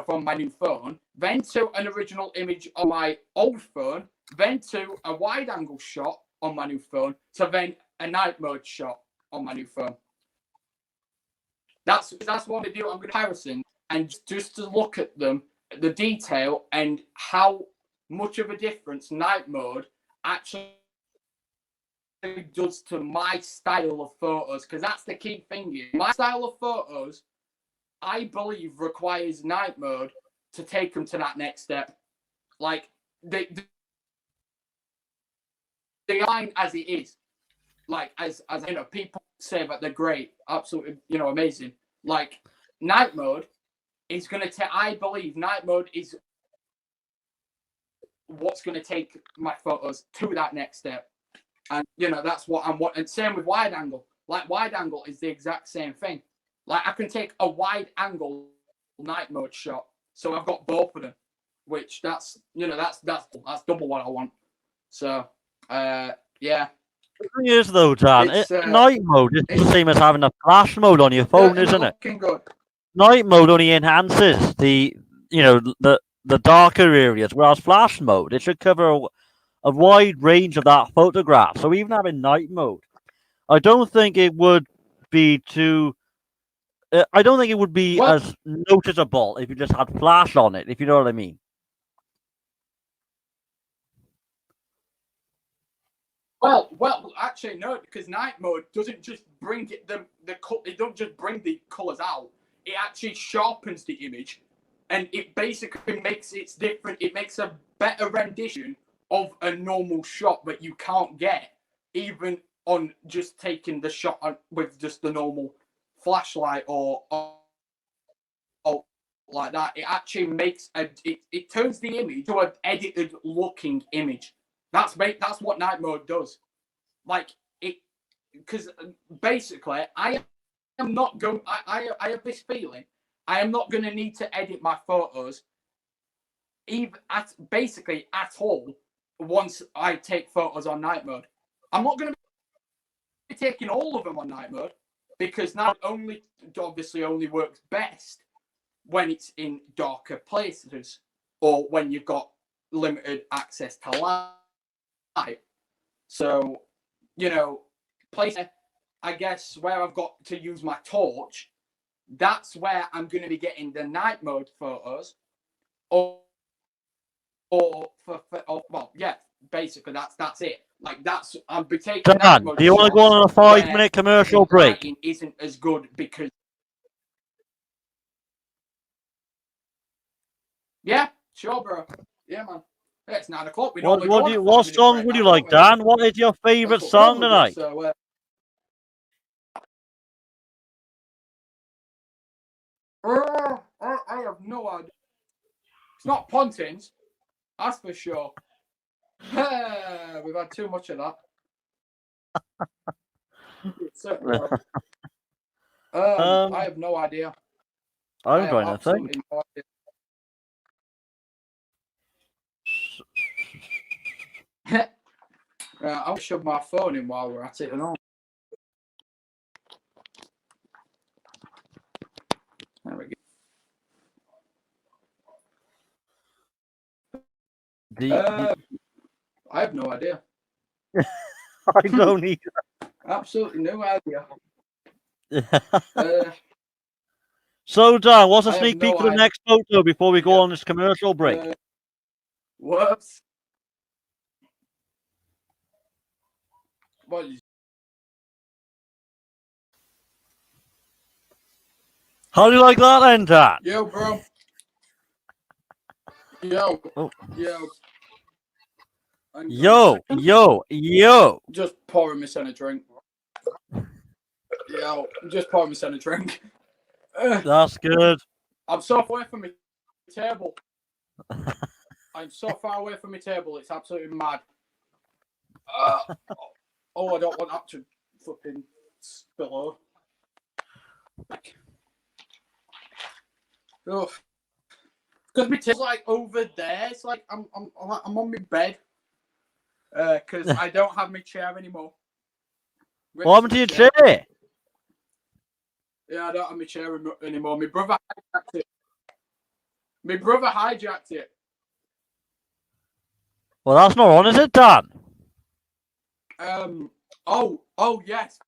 from my new phone, then to an original image on my old phone, then to a wide angle shot on my new phone, to then a night mode shot on my new phone. That's what I do. I'm going to comparison and just to look at them, the detail and how much of a difference night mode actually does to my style of photos, because that's the key thing here. My style of photos, I believe, requires night mode to take them to that next step. Like the line as it is, like as people say that they're great, absolutely, amazing. Like night mode is going to take. I believe night mode is what's going to take my photos to that next step, and that's what I'm wanting. And same with wide angle. Like wide angle is the exact same thing. Like I can take a wide angle night mode shot, so I've got both of them, which that's double what I want. So yeah. The thing is though, Dan, night mode is the same as having a flash mode on your phone, isn't it? Good. Night mode only enhances the darker areas, whereas flash mode, it should cover a wide range of that photograph. So even having night mode, I don't think it would be as noticeable if you just had flash on it, if you know what I mean. Well, actually no, because night mode doesn't just bring it it don't just bring the colors out. It actually sharpens the image, and it basically makes it different. It makes a better rendition of a normal shot that you can't get even on just taking the shot with just the normal flashlight or like that. It actually makes it turns the image to an edited looking image. That's what night mode does. Like it, because basically I am not going. I have this feeling I am not going to need to edit my photos, even at all. Once I take photos on night mode, I'm not going to be taking all of them on night mode, because night obviously only works best when it's in darker places or when you've got limited access to light. So, place, I guess, where I've got to use my torch, that's where I'm going to be getting the night mode photos. Or well, yeah, basically that's it. Like I'll be taking night Dan, mode. do you want to go on a 5-minute commercial break? Lighting isn't as good because. Yeah, sure, bro. Yeah, man. Yeah, it's 9 o'clock. What song would you like, Dan? What is your favourite song tonight? I have no idea. It's not Pontins, that's for sure. We've had too much of that. I have no idea. I'm trying to think. No idea. I'll shove my phone in while we're at it and all. There we go. I have no idea. I don't either. Absolutely no idea. So, Dan, what's a sneak peek for the next photo before we go on this commercial break? Whoops. What is... How do you like that then, Dan? Yo, bro. Yo. Oh. Yo. Just pouring myself a drink. Yo, just pouring myself a drink. That's good. I'm so far away from my table. I'm so far away from my table. It's absolutely mad. I don't want that to fucking spill over. Oh, because my table's like over there. It's like I'm on my bed. Because I don't have my chair anymore. What happened to your chair? Yeah, I don't have my chair anymore. My brother hijacked it. Well, that's not on, is it, Dan? Oh, yes.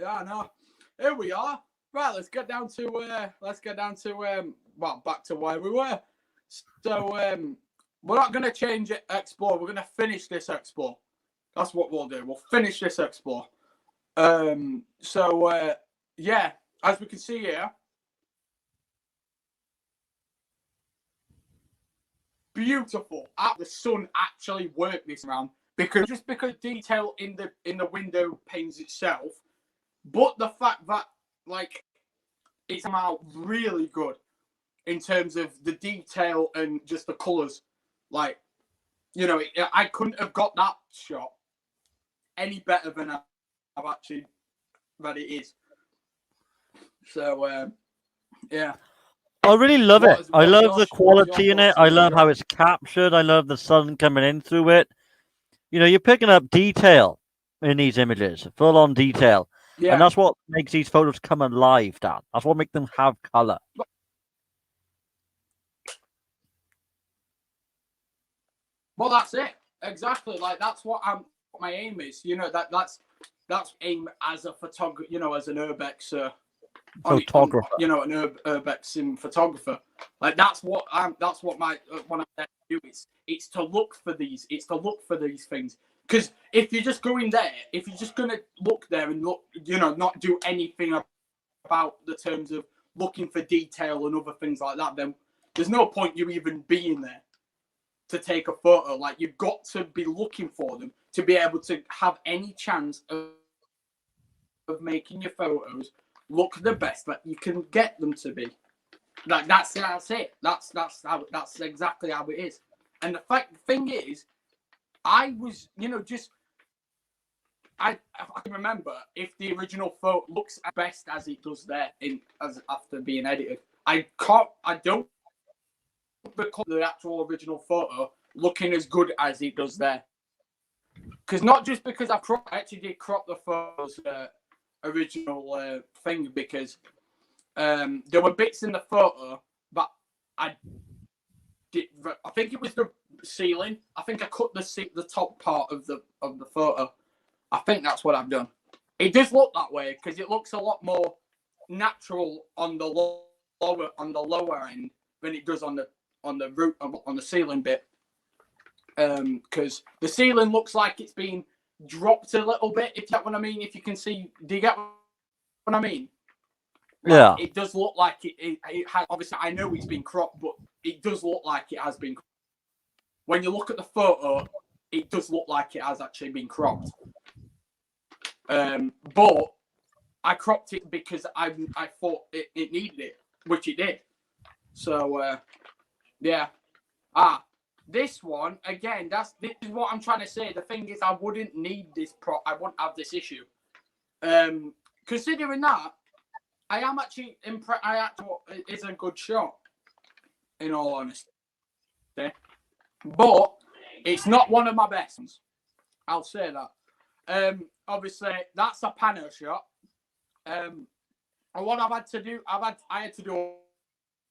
Yeah, I know. Here we are. Right, let's get down to back to where we were. So, we're not going to change it, Explore. We're going to finish this Explore. That's what we'll do. We'll finish this Explore. Yeah, as we can see here, beautiful. The sun actually worked this round because detail in the window panes itself, but the fact that like it's come out really good in terms of the detail and just the colours. Like, you know, I couldn't have got that shot any better than I've actually that it is. So, yeah. I really love it. I love the quality in it. I love how it's captured. I love the sun coming in through it. You know, you're picking up detail in these images, full-on detail. Yeah. And that's what makes these photos come alive, Dan. That's what makes them have colour. Well, that's it. Exactly. Like, that's what my aim is. You know, that's aim as a photographer, you know, as an Urbex photographer. You know, an Urbex photographer. Like, that's what my when I do it's to look for these. It's to look for these things. Because if you're just going there, if you're just going to look there and look, you know, not do anything about the terms of looking for detail and other things like that, then there's no point you even being there to take a photo. Like, you've got to be looking for them to be able to have any chance of making your photos look the best that you can get them to be. Like, that's it. That's exactly how it is. And the thing is, I was, you know, I can remember if the original photo looks as best as it does there after being edited. I don't recall the actual original photo looking as good as it does there. Because not just because I actually did crop the photos original thing, because there were bits in the photo that I think it was the ceiling. I think I cut the top part of the photo, I think that's what I've done. It does look that way because it looks a lot more natural on the lower end than it does on the roof on the ceiling bit. Because the ceiling looks like it's been dropped a little bit. If you get what I mean, if you can see, do you get what I mean? Like, Yeah. It does look like it has. Obviously, I know it's been cropped, but it does look like it has been. When you look at the photo, it does look like it has actually been cropped. But I cropped it because I thought it needed it, which it did. So yeah. This one again. This is what I'm trying to say. The thing is, I wouldn't need this I wouldn't have this issue. Considering that, I am actually impressed. It's a good shot, in all honesty. But it's not one of my best ones. I'll say that. Obviously, that's a pano shot. And what I've had to do, I had to do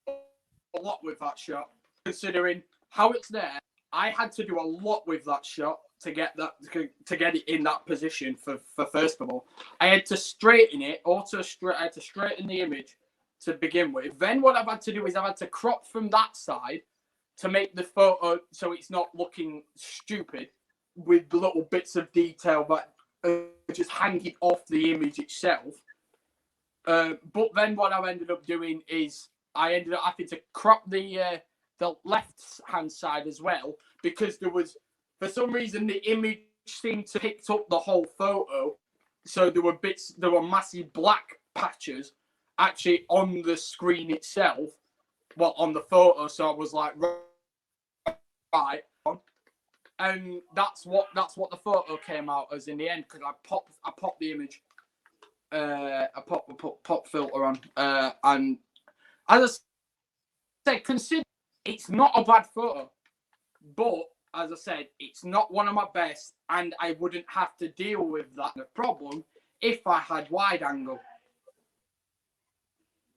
a lot with that shot, considering how it's there. I had to do a lot with that shot to get it in that position for first of all. I had to straighten it, I had to straighten the image to begin with. Then what I've had to do is I've had to crop from that side to make the photo so it's not looking stupid with little bits of detail that are just hanging off the image itself. But then what I ended up doing is I ended up having to crop the left hand side as well, because there was, for some reason, the image seemed to pick up the whole photo. So there were massive black patches actually on the screen itself, well, on the photo. So I was like, right. And that's what the photo came out as in the end, because I popped the image, I pop filter on, and as I said, consider it's not a bad photo, but as I said, it's not one of my best, and I wouldn't have to deal with that problem if I had wide angle,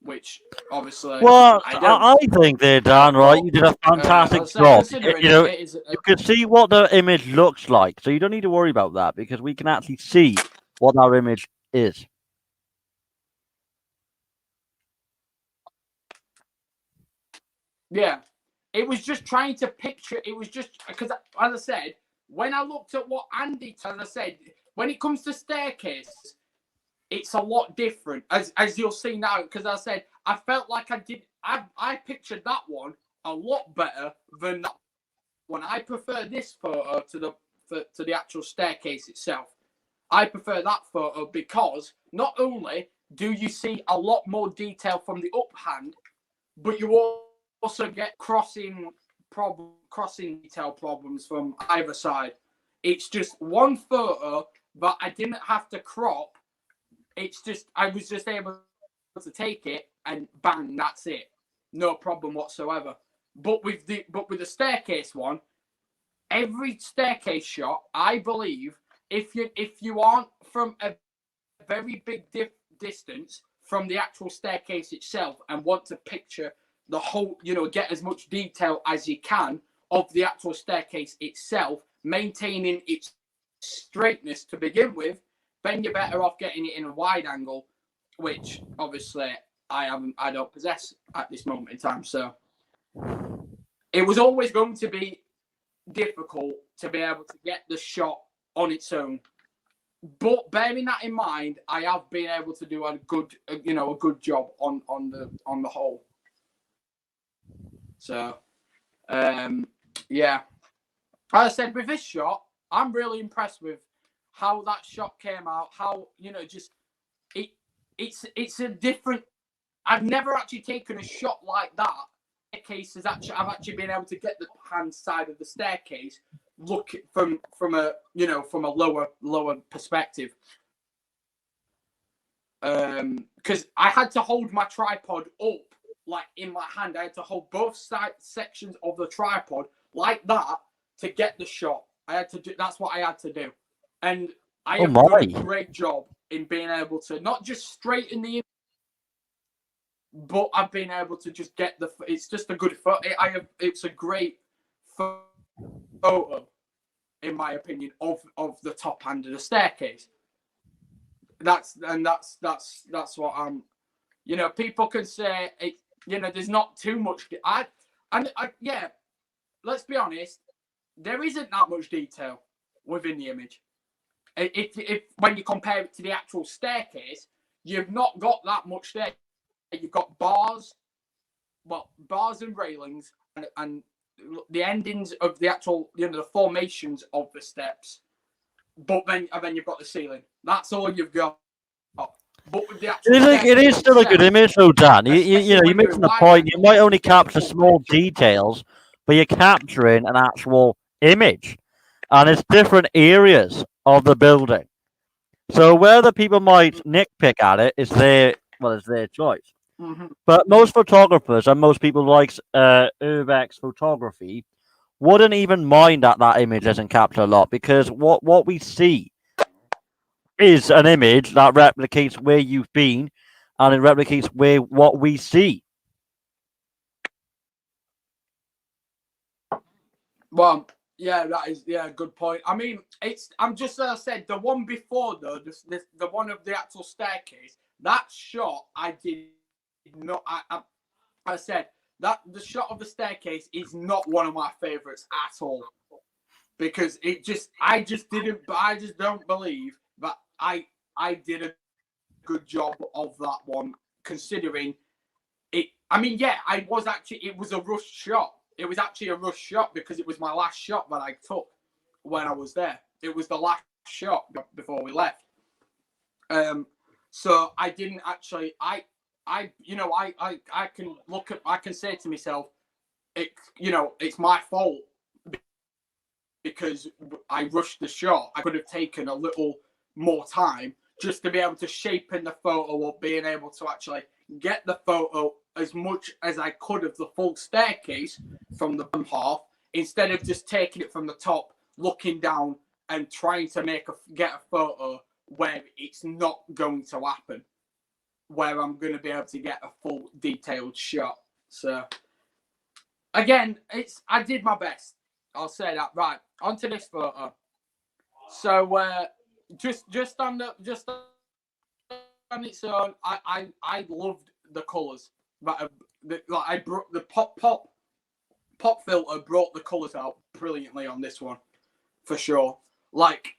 which obviously Well, I don't. I think they're done right. You did a fantastic job. Considering it is, you can see what the image looks like, so you don't need to worry about that because we can actually see what our image is. yeah, it was just trying to picture. It was just because, as I said, when I looked at what Andy, as I said, when it comes to staircase, it's a lot different, as you'll see now. Because I said I felt like I pictured that one a lot better than that one. I prefer this photo to the actual staircase itself. I prefer that photo because not only do you see a lot more detail from the uphand, but you also get crossing detail problems from either side. It's just one photo that I didn't have to crop. It's just I was just able to take it and bang, that's it. No problem whatsoever. But with the staircase one, every staircase shot, I believe, if you aren't from a very big distance from the actual staircase itself and want to picture the whole, get as much detail as you can of the actual staircase itself, maintaining its straightness to begin with, then you're better off getting it in a wide angle, which obviously I don't possess at this moment in time. So it was always going to be difficult to be able to get the shot on its own. But bearing that in mind, I have been able to do a good job on the whole. So, yeah. As I said, with this shot, I'm really impressed with how that shot came out. How just it's a different. I've never actually taken a shot like that. I've actually been able to get the hand side of the staircase look from a lower perspective. Because I had to hold my tripod up like in my hand. I had to hold both sections of the tripod like that to get the shot. That's what I had to do, and I have done a great job in being able to not just straighten the image, but I've been able to just get it's just a good photo. It's a great photo. in my opinion, of the top end of the staircase. That's what I'm. People can say it. There's not too much. Yeah. Let's be honest. There isn't that much detail within the image. If when you compare it to the actual staircase, you've not got that much there. You've got bars and railings, and the endings of the actual, the formations of the steps. But then you've got the ceiling. That's all you've got. But with the actual it is still a good image, though, Dan. You're making the point. You might only capture small details, but you're capturing an actual image, and it's different areas of the building. So whether people might nitpick at it is their choice. Mm-hmm. But most photographers and most people like Urbex photography wouldn't even mind that image doesn't capture a lot, because what we see is an image that replicates where you've been, and it replicates what we see. Well, yeah, that is a good point. I mean, I'm just, as I said, the one before though, the one of the actual staircase, that shot I did not. I said that the shot of the staircase is not one of my favorites at all, because I just don't believe that I did a good job of that one, considering it. I mean, yeah, it was a rushed shot. It was actually a rush shot because it was my last shot that I took when I was there. It was the last shot before we left. So I didn't actually. I can say to myself, it's my fault because I rushed the shot. I could have taken a little more time just to be able to shape in the photo up, being able to actually get the photo as much as I could of the full staircase from the bottom half, instead of just taking it from the top, looking down and trying to get a photo where it's not going to happen, where I'm going to be able to get a full detailed shot. So again, I did my best. I'll say that. Right, onto this photo. So just on its own, I loved the colours. I brought the pop filter brought the colours out brilliantly on this one, for sure. Like,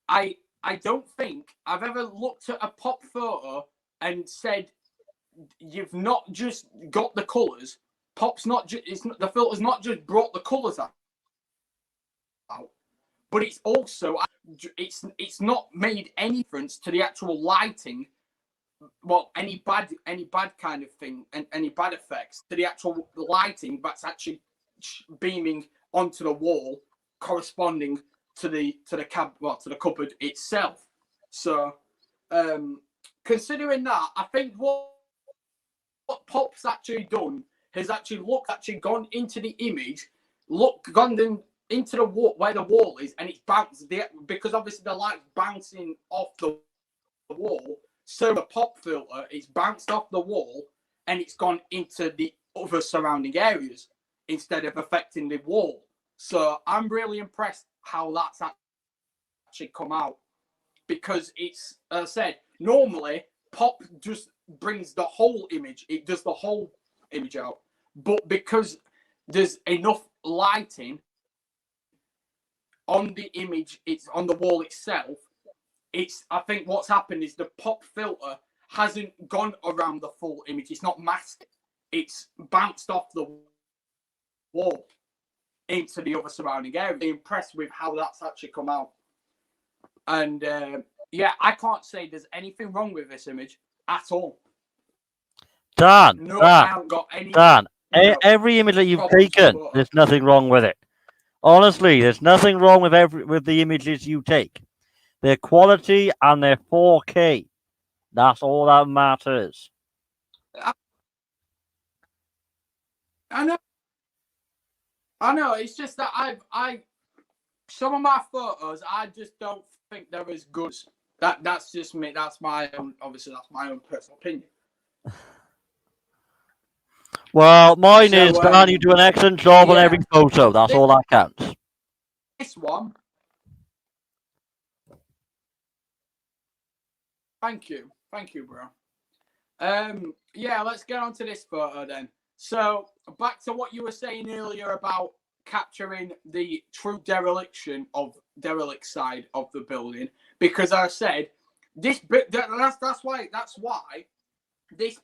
I don't think I've ever looked at a pop photo and said, you've not just got the colours. The filter's not just brought the colours out, but it's also it's not made any difference to the actual lighting. Well, any bad kind of thing and any bad effects to the actual lighting that's actually beaming onto the wall, corresponding to the cupboard itself. So, considering that, I think what Pop's actually done has actually gone into the image, gone into the wall where the wall is, and it's bounced because obviously the light's bouncing off the wall. So the pop filter, it's bounced off the wall and it's gone into the other surrounding areas instead of affecting the wall. So I'm really impressed how that's actually come out, because it's, as I said, normally pop just brings the whole image. It does the whole image out. But because there's enough lighting on the image, it's on the wall itself, I think what's happened is the pop filter hasn't gone around the full image. It's not masked. It's bounced off the wall into the other surrounding area. I'm impressed with how that's actually come out. And yeah, I can't say there's anything wrong with this image at all. Dan, I haven't got any. Dan, every image that you've taken, there's nothing wrong with it. Honestly, there's nothing wrong with the images you take. Their quality and their 4K. That's all that matters. I know. It's just that some of my photos, I just don't think they're as good. That's just me. That's my own. Obviously, that's my own personal opinion. Well, mine is, Dan, you do an excellent job on every photo. That's all that counts. one. Thank you, bro. Yeah, let's get on to this photo then. So back to what you were saying earlier about capturing the true derelict side of the building, because I said this bit. That's why this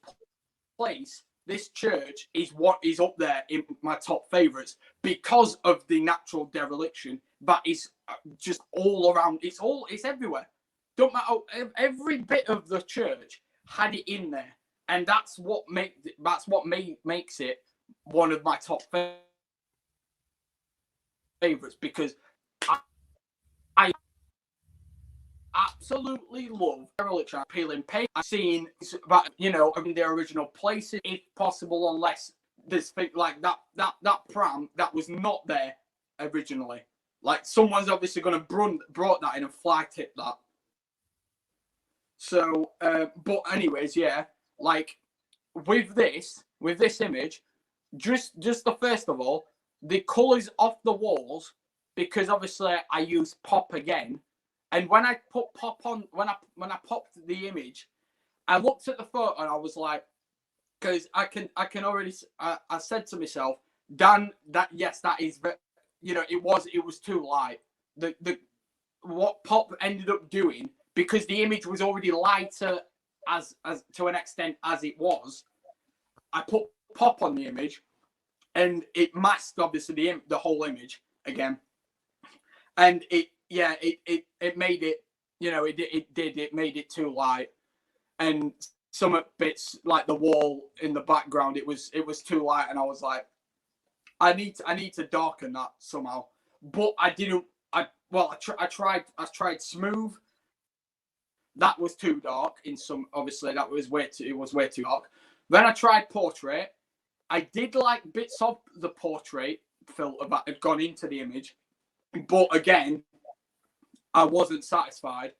place, this church, is what is up there in my top favourites because of the natural dereliction that is just all around. It's everywhere. Don't matter. Every bit of the church had it in there, and that's what makes it one of my top favourites, because I absolutely love dereliction, peeling paint. I've seen that, in their original places, if possible, unless there's thing like that pram that was not there originally. Like, someone's obviously going to brought that in and fly tip that. So, but anyways, yeah, like with this image, just the first of all, the colours off the walls, because obviously I use pop again, and when I put pop on, when I popped the image, I looked at the photo and I was like, because I can already, I said to myself, Dan, that is, it was too light. The what pop ended up doing, because the image was already lighter as to an extent as it was, I put pop on the image, and it masked obviously the whole image again, and it made it, it made it too light, and some bits like the wall in the background, it was too light, and I was like, I need to darken that somehow, but I didn't. I tried smooth. That was too dark. In some, obviously, it was way too dark. Then I tried portrait. I did like bits of the portrait filter that had gone into the image, but again, I wasn't satisfied.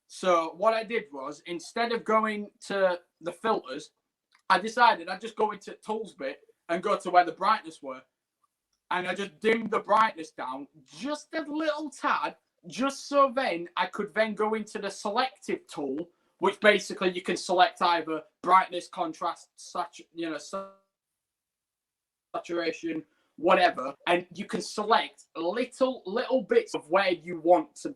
So what I did was, instead of going to the filters, I decided I'd just go into tools bit and go to where the brightness were. And I just dimmed the brightness down just a little tad, just so then I could then go into the selective tool, which basically you can select either brightness, contrast, saturation, whatever, and you can select little bits of where you want to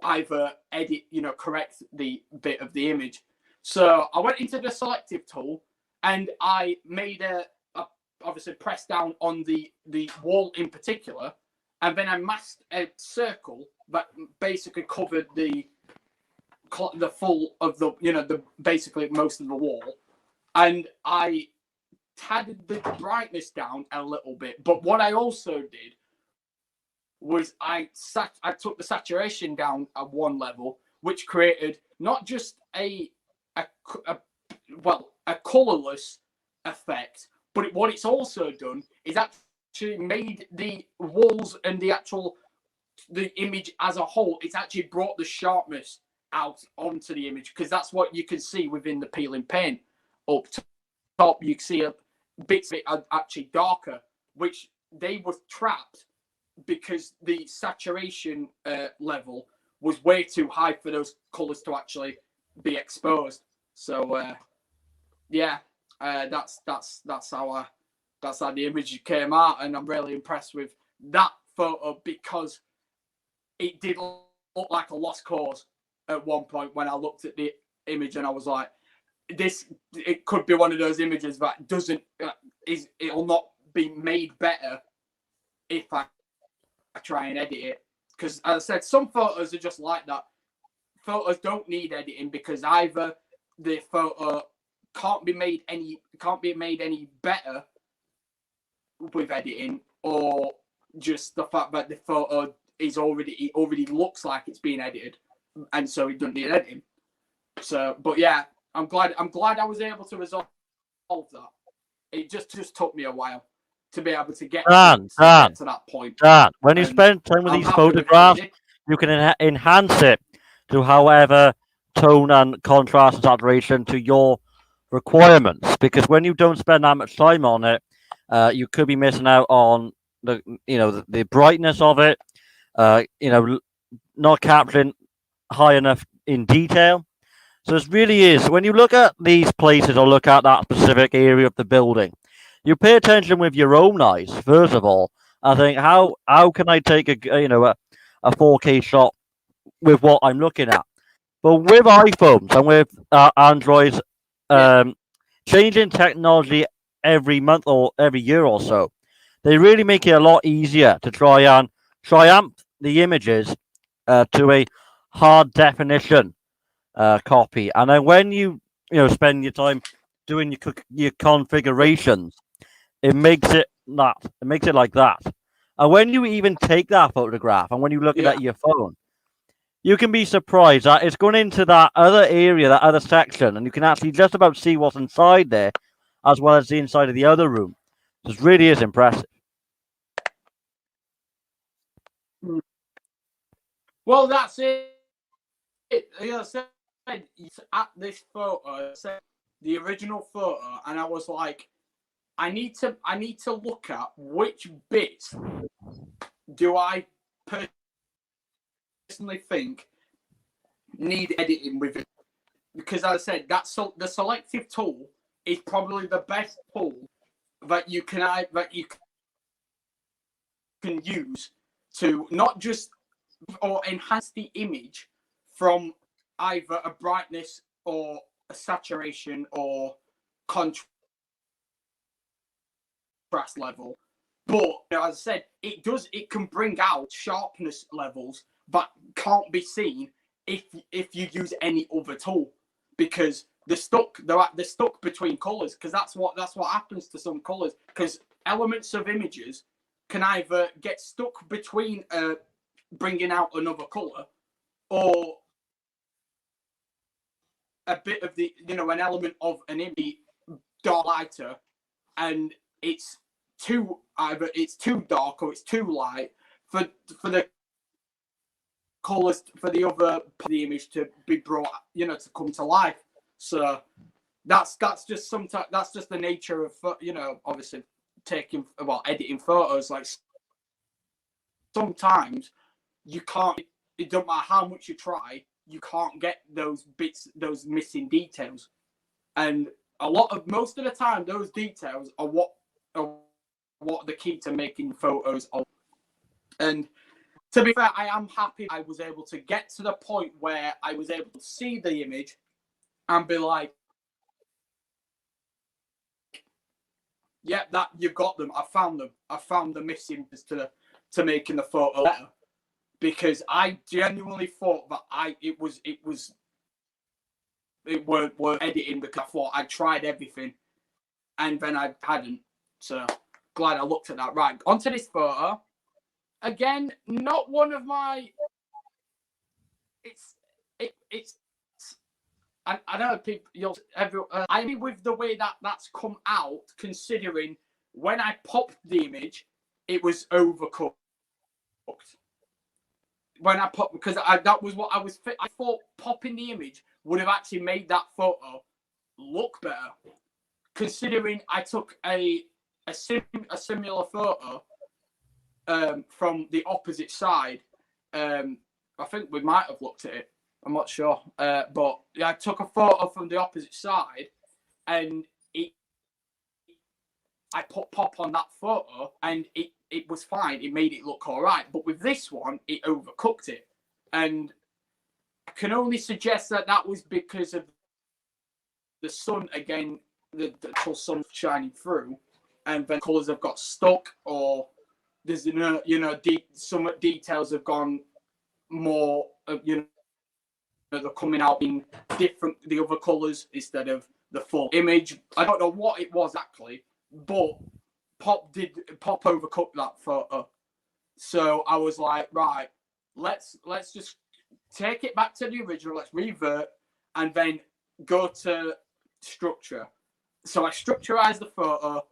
either edit, correct the bit of the image. So I went into the selective tool and I made obviously pressed down on the wall in particular, and then I masked a circle that basically covered the full of the basically most of the wall, and I tadded the brightness down a little bit. But what I also did was I took the saturation down at one level, which created not just a colorless effect, but what it's also done is actually made the walls and the image as a whole, it's actually brought the sharpness out onto the image, because that's what you can see within the peeling paint. Up top, you can see bits of it are actually darker, which they were trapped because the saturation level was way too high for those colors to actually be exposed. So that's how the image came out, and I'm really impressed with that photo, because it did look like a lost cause at one point when I looked at the image, and I was like, it could be one of those images that it'll not be made better if I try and edit it, because as I said, some photos are just like that. Photos don't need editing, because either the photo can't be made any better with editing, or just the fact that the photo is already looks like it's being edited, and so it doesn't need editing. So, but yeah, I'm glad I was able to resolve that. It just took me a while to be able to get to that point. Dan, when you spend time with these photographs, you can enhance it to however tone and contrast and saturation to your requirements, because when you don't spend that much time on it, you could be missing out on the brightness of it, not capturing high enough in detail. So it really is, when you look at these places or look at that specific area of the building, you pay attention with your own eyes first of all. I think how can I take a 4K shot with what I'm looking at? But with iPhones and with Androids, Yeah. um, changing technology every month or every year or so, they really make it a lot easier to try and triumph the images to a hard definition copy. And then when spend your time doing your configurations, it makes it like that. And when you even take that photograph and when you look at Yeah. it at your phone, you can be surprised that it's gone into that other area, that other section, and you can actually just about see what's inside there, as well as the inside of the other room. It really is impressive. Well, that's it. I said at this photo, I said the original photo, and I was like, I need to look at which bits do I personally think need editing with it, because as I said, the selective tool is probably the best tool that you can use to not just or enhance the image from either a brightness or a saturation or contrast level, but as I said, it can bring out sharpness levels that can't be seen if you use any other tool, because they're stuck between colors, because that's what happens to some colors, because elements of images can either get stuck between bringing out another color, or a bit of an element of an image dark lighter, and either it's too dark or it's too light for the colors for the other part of the image to be brought, to come to life. So that's just sometimes that's just the nature of obviously editing photos. Like, sometimes you can't. It don't matter how much you try, you can't get those bits, those missing details. And most of the time, those details are what the key to making photos of. And to be fair, I am happy I was able to get to the point where I was able to see the image and be like, yeah, that you've got them. I found them. I found the missing to making the photo better, because I genuinely thought that it weren't editing, because I thought I tried everything and then I hadn't. So glad I looked at that. Right, onto this photo. Again, not one of my. It's. I know people. I mean, with the way that's come out, considering when I popped the image, it was overcooked. When I popped, because that was what I was. I thought popping the image would have actually made that photo look better, considering I took a similar photo from the opposite side. I think we might have looked at it. I'm not sure, but I took a photo from the opposite side, and I put pop on that photo, and it was fine. It made it look all right. But with this one, it overcooked it, and I can only suggest that was because of the sun again, the actual sun shining through, and then colours have got stuck, or there's some details have gone more, they're coming out in different, the other colours instead of the full image. I don't know what it was actually, but Pop overcooked that photo. So I was like, right, let's just take it back to the original, let's revert, and then go to structure. So I structurized the photo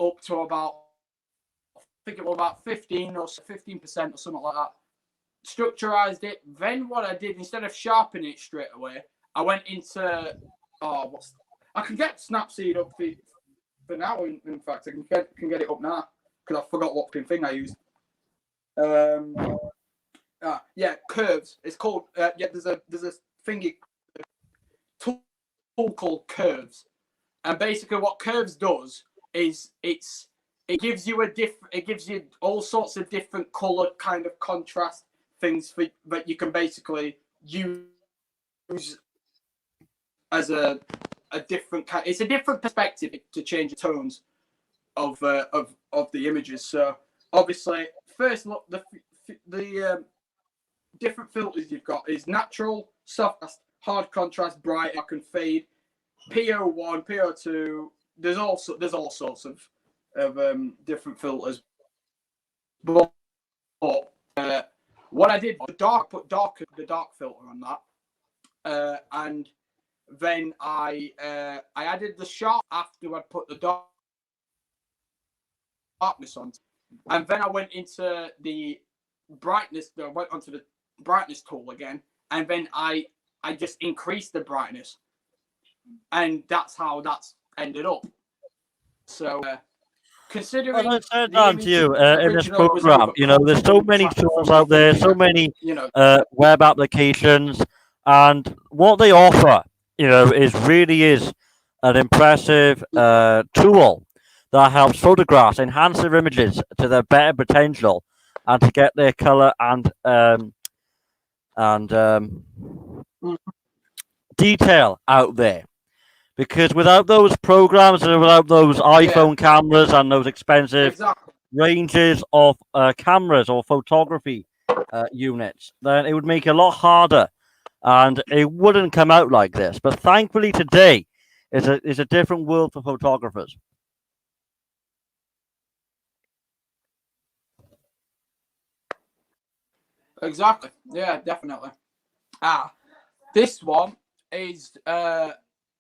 up to about, I think it was about 15% or something like that. Structurized it. Then what I did, instead of sharpening it straight away, I went into I can get Snapseed up for now. In fact, I can get it up now. because I forgot what thing I used. Curves. It's called. There's a thingy tool called Curves, and basically what Curves does is it gives you all sorts of different color kind of contrast things that you can basically use as a different kind. It's a different perspective to change the tones of the images. So obviously, first look, the different filters you've got is natural, soft, hard contrast, bright, dark, and fade. PO1, PO2. There's all sorts of different filters. But what I did was put the dark filter on that, and then I added the sharp after I put the darkness on, and then I went into the brightness. I went onto the brightness tool again, and then I just increased the brightness, and that's how that's ended up. So considering I said that to you in this program, there's so many tools out there, so many web applications, and what they offer, is an impressive tool that helps photographs enhance their images to their better potential, and to get their color and detail out there. Because without those programs and without those iPhone cameras and those expensive ranges of cameras or photography units, then it would make it a lot harder, and it wouldn't come out like this. But thankfully, today is a different world for photographers. Exactly. Yeah, definitely. This one is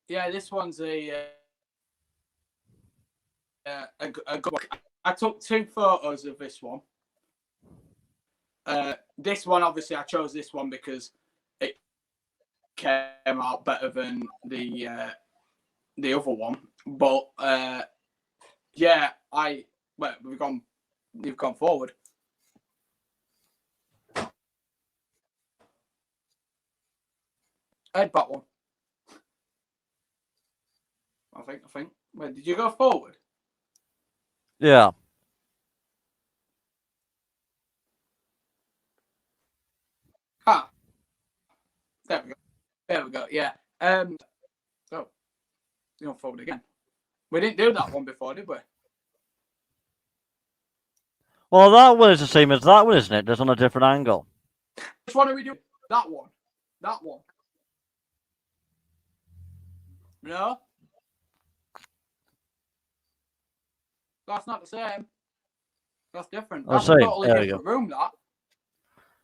this one's a good one. I took 2 photos of this one. This one, obviously, I chose this one because it came out better than the other one. But you've gone forward. Head back one. I think. Wait, did you go forward? Yeah. There we go. Yeah. Oh, you're forward again. We didn't do that one before, did we? Well, that one is the same as that one, isn't it? Just on a different angle. Which one are we doing? That one. That one. No? That's not the same. That's different. That's a totally different room, that.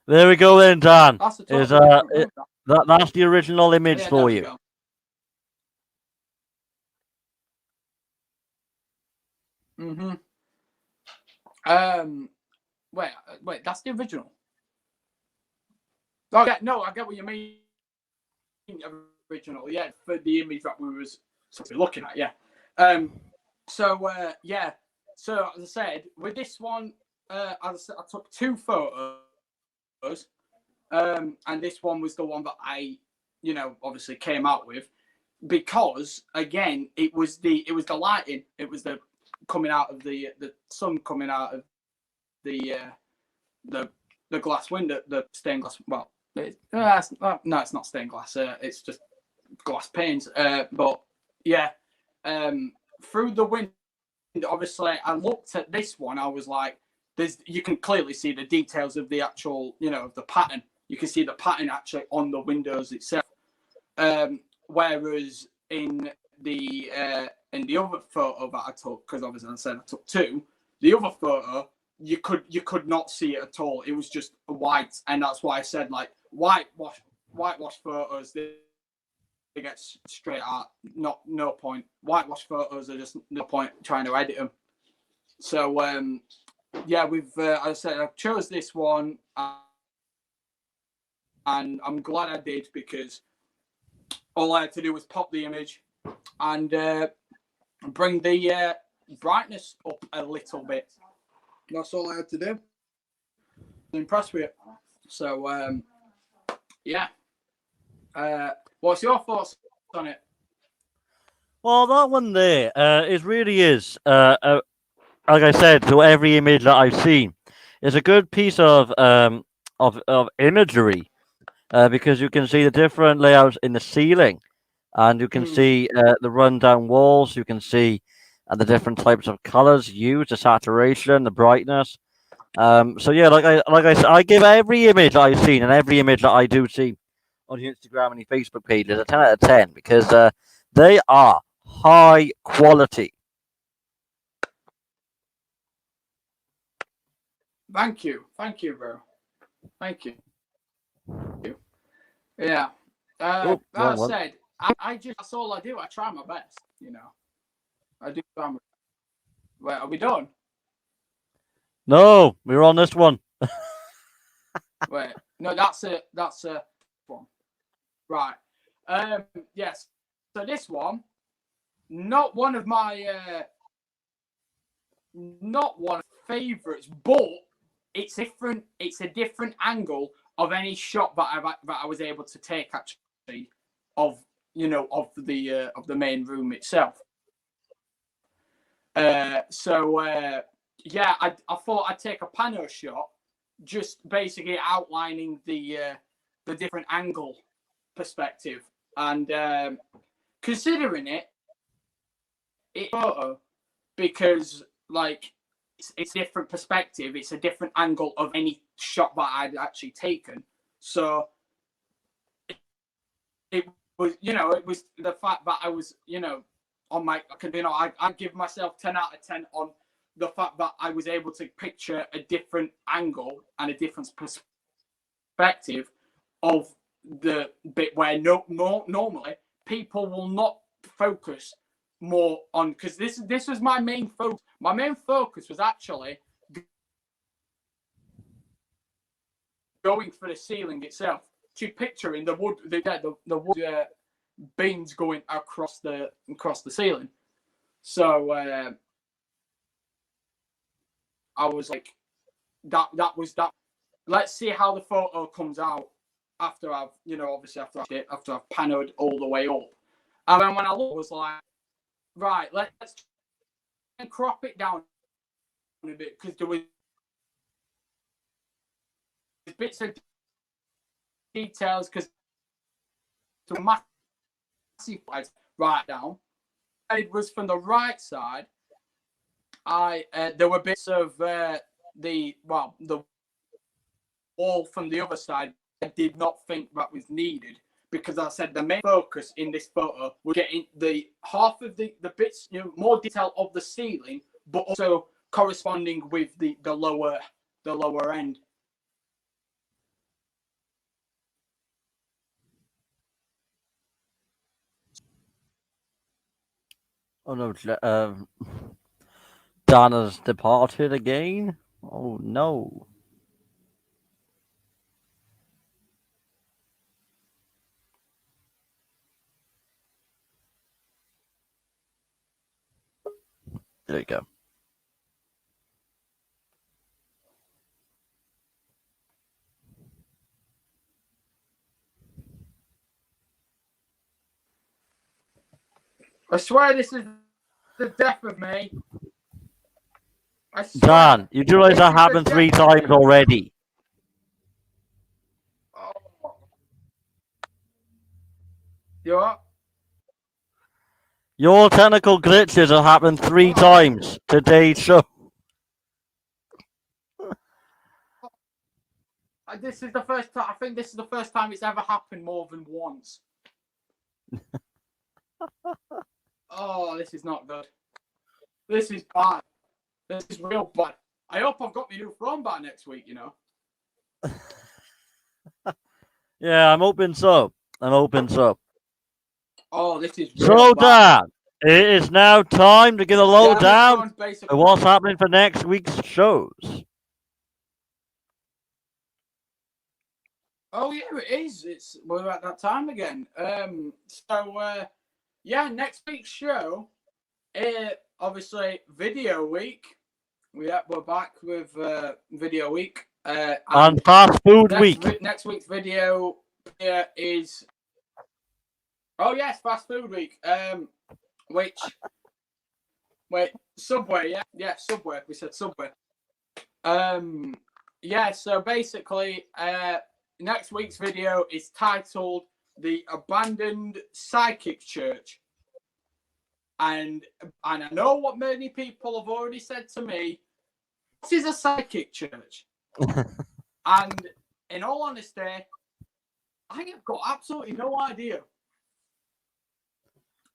There we go then, Dan. That's a totally different room, that's the original image for you. Mm-hmm. Wait, that's the original. Oh, yeah, no, I get what you mean. Original, yeah, for the image that we was looking at, yeah. So as I said, with this one, I took 2 photos, and this one was the one that I, obviously came out with, because again, it was the lighting, it was the coming out of the sun coming out of the glass window, the stained glass. Well, no, it's not stained glass. It's just glass panes. But yeah, through the window, obviously, I looked at this one. I was like, you can clearly see the details of the actual, of the pattern. You can see the pattern actually on the windows itself. Whereas in the other photo that I took, because obviously I said I took 2, the other photo, you could not see it at all. It was just white, and that's why I said, like, whitewash photos, they get straight out. No point. Whitewash photos are just no point trying to edit them. So we've as I said, I chose this one, and I'm glad I did, because all I had to do was pop the image and bring the brightness up a little bit. That's all I had to do. I'm impressed with it. So, yeah. What's your thoughts on it? Well, that one there, it really is. Like I said, to every image that I've seen, it's a good piece of imagery because you can see the different layouts in the ceiling, and you can see the rundown walls. You can see the different types of colors used, the saturation, the brightness. So yeah, like I said, I give every image I've seen and every image that I do see on the Instagram and the Facebook pages a 10 out of 10 because they are high quality. Thank you, bro. Thank you. Yeah. Oh, That wrong one. said, I just that's all I do. I try my best. I do try my. Well, are we done? No, we're on this one. Wait, no, that's a one. Right. Yes. So this one, not one of my not one of my favorites, but it's different. It's a different angle of any shot that I was able to take actually of of the main room itself. Yeah, I thought I'd take a pano shot, just basically outlining the different angle perspective and considering it photo because like it's different perspective, it's a different angle of any shot that I'd actually taken. So it was it was the fact that I was on my I give myself 10 out of 10 on the fact that I was able to picture a different angle and a different perspective of the bit where normally people will not focus more on, because this was my main focus. My main focus was actually going for the ceiling itself, to picturing the wood the wood beams going across the ceiling. So I was like, that was that. Let's see how the photo comes out after I've obviously after I've panoed all the way up. And then when I looked, I was like, right, let's crop it down a bit, because there was bits of details, because the massive right down. It was from the right side. There were bits of the wall from the other side. I did not think that was needed, because I said the main focus in this photo was getting the half of the bits, more detail of the ceiling, but also corresponding with the lower end. Oh no, Donna's departed again. Oh no. There you go. I swear this is the death of me. I swear. Dan, you do realize that happened 3 times already. Oh. You what? Your technical glitches have happened 3 times today's show. This is the first time. I think this is the first time it's ever happened more than once. Oh, this is not good. This is bad. This is real bad. I hope I've got my new phone by next week, Yeah, I'm hoping so. Oh, this is real So, bad. Dan, it is now time to get a lowdown of what's happening for next week's shows. Oh yeah, it is. We're at that time again. Yeah, next week's show, obviously video week. we're back with video week. And fast food week. Next week's video is fast food week. Subway, yeah, Subway. We said Subway. So basically, next week's video is titled "The Abandoned Psychic Church," and I know what many people have already said to me. This is a psychic church, and in all honesty, I have got absolutely no idea.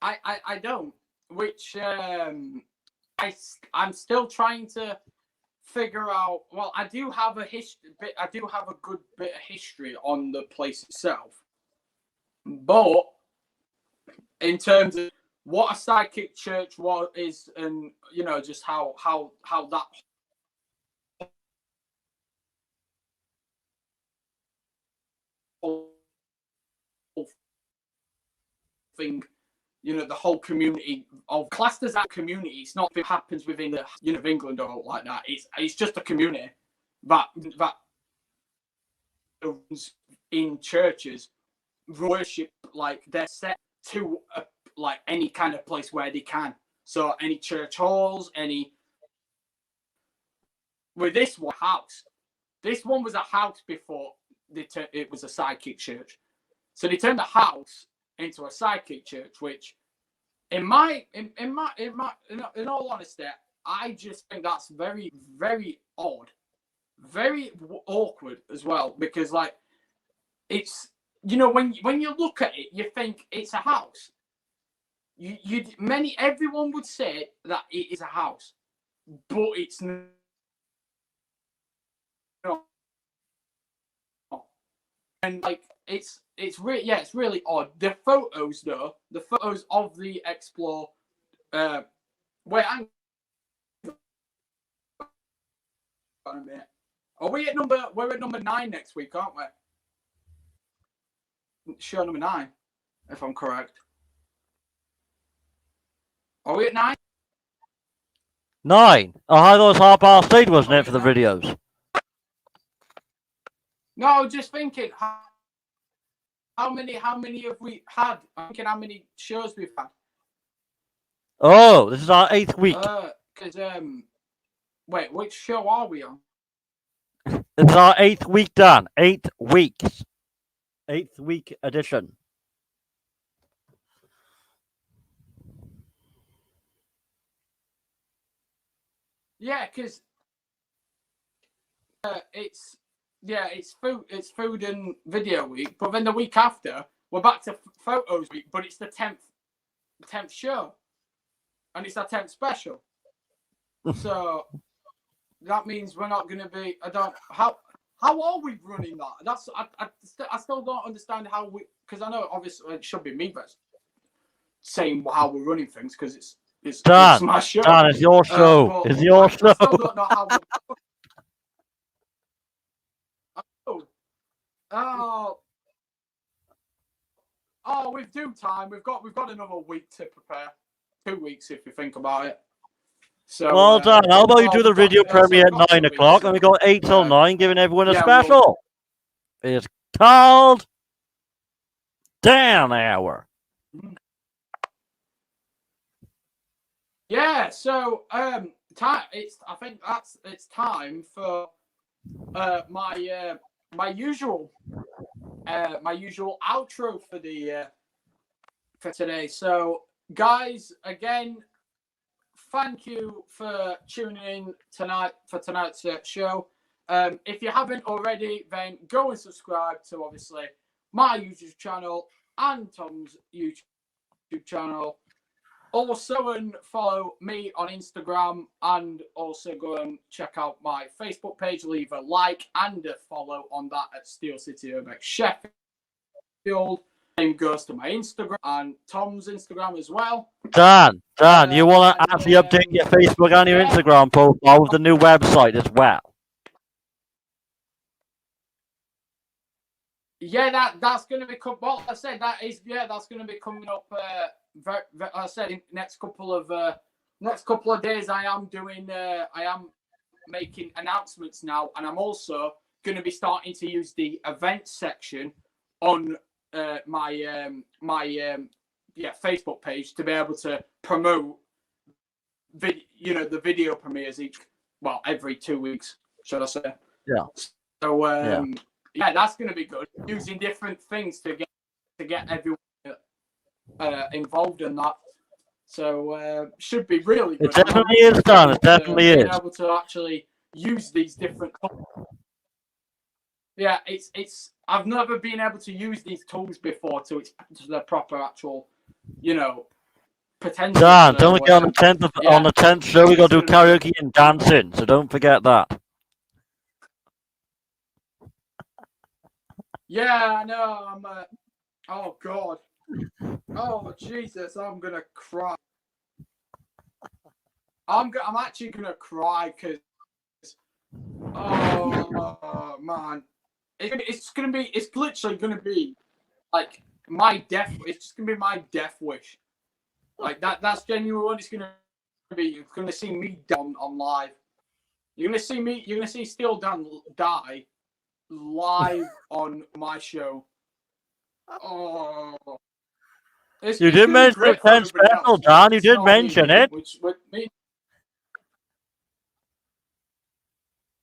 I don't, which I'm still trying to figure out. Well, I do have a history. I do have a good bit of history on the place itself, but in terms of what a psychic church is, and just how that whole thing, the whole community of classed as that community. It's not what happens within the of England or like that. It's just a community that in churches worship like they're set to like any kind of place where they can. So any church halls, with this one house. This one was a house before it was a psychic church. So they turned the house into a psychic church, which in all honesty, I just think that's very, very odd, very awkward as well, because like it's when you look at it, you think it's a house. Everyone would say that it is a house, but it's not. And like it's really odd. The photos though, the photos of the Explore, Are we at we're at number 9 next week, aren't we? Show number 9, if I'm correct. Are we at 9? 9. Oh, I thought it was 8:30, wasn't it, for the videos? No, I was just thinking, how many have we had? I'm thinking how many shows we've had. Oh, this is our 8th week. Wait, which show are we on? It's our 8th week, Dan. 8 weeks. 8th week edition. Yeah, because it's food and video week, but then the week after we're back to photos week, but it's the 10th show, and it's our 10th special. So that means we're not going to be. How are we running that? That's I still don't understand how we, because I know obviously it should be me that's saying how we're running things, because it's my show. Dan, it's your show. It's your show. I still don't know how. We've due time. We've got another week to prepare. 2 weeks if you think about it. So well done. How about you do the video premiere at 9 o'clock, and we got 8 till 9, giving everyone a special. It's called Dan Hour. Yeah. So I think it's time for my usual outro for today. So guys, again, thank you for tuning in tonight for tonight's show. If you haven't already, then go and subscribe to obviously my YouTube channel and Tom's YouTube channel. Also, and follow me on Instagram, and also go and check out my Facebook page. Leave a like and a follow on that at Steel City Urbex Sheffield. Same goes to my Instagram and Tom's Instagram as well. Dan, you want to actually update your Facebook and your Instagram profile with the new website as well? Yeah, that's going to be. Well, I said that's going to be coming up. I said in next couple of days. I am doing. I am making announcements now, and I'm also going to be starting to use the events section on my Facebook page to be able to promote the video premieres every 2 weeks, should I say? Yeah. So that's going to be good. Using different things to get everyone involved in that. So should be really good. It definitely is, Dan. It definitely is. Being able to actually use these different. Yeah, it's. I've never been able to use these tools before to the proper actual, potential. Dan, don't forget on the 10th show we got to do karaoke and dancing. So don't forget that. Yeah, I know. Oh God. Oh Jesus! I'm gonna cry. I'm actually gonna cry because. Oh man, it's literally gonna be like my death. It's just gonna be my death wish. Like that's genuine what it's gonna be. You're gonna see me down on live. You're gonna see Steel Dan die live on my show. Oh. You did mention the 10 special, Dan. You did mention it.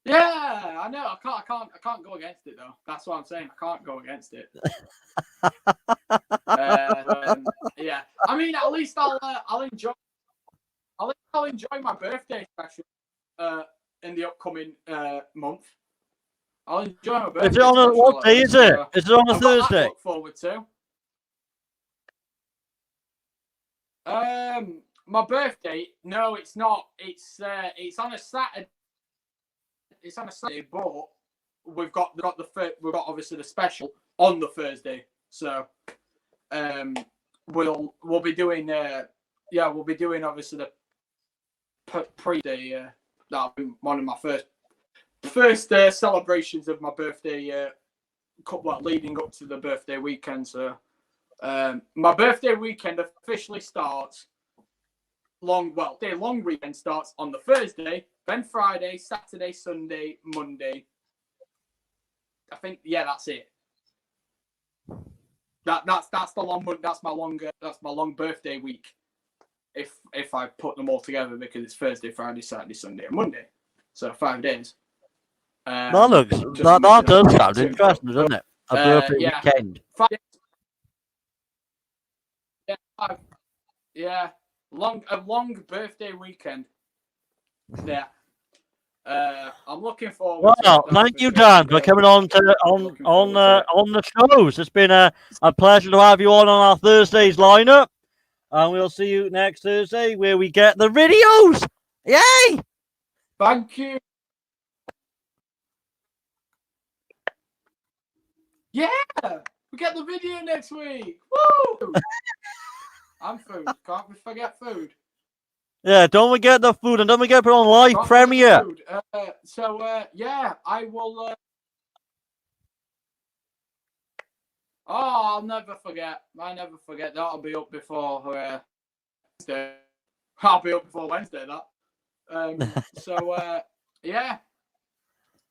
Yeah, I know. I can't go against it though. That's what I'm saying. I can't go against it. Yeah. I mean, at least I'll enjoy. I'll enjoy my birthday special in the upcoming month. I'll enjoy my birthday. Is it on what day is it? Is it on a Thursday? To look forward to. My birthday? No, it's not. It's on a Saturday. It's on a Saturday, but we've got obviously the special on the Thursday. So, we'll be doing obviously the pre-day. That'll be one of my first celebrations of my birthday. Leading up to the birthday weekend. So, my birthday weekend officially starts. Long weekend starts on the Thursday, then Friday, Saturday, Sunday, Monday. I think that's it. That's the long one. That's my long birthday week. If I put them all together, because it's Thursday, Friday, Saturday, Sunday, and Monday, so 5 days. That does sound interesting, doesn't it? A birthday weekend. 5 days. Yeah. A long birthday weekend. Yeah. I'm looking forward. Well, thank you, Dan, for coming on the shows. It's been a pleasure to have you on our Thursday's lineup, and we'll see you next Thursday where we get the videos. Yay! Thank you. Yeah, we get the video next week. Woo! And food. Can't we forget food? Yeah, don't forget the food, and don't forget to put on live premiere. I will. I'll never forget. I never forget. That'll be up before Wednesday. I'll be up before Wednesday. Yeah.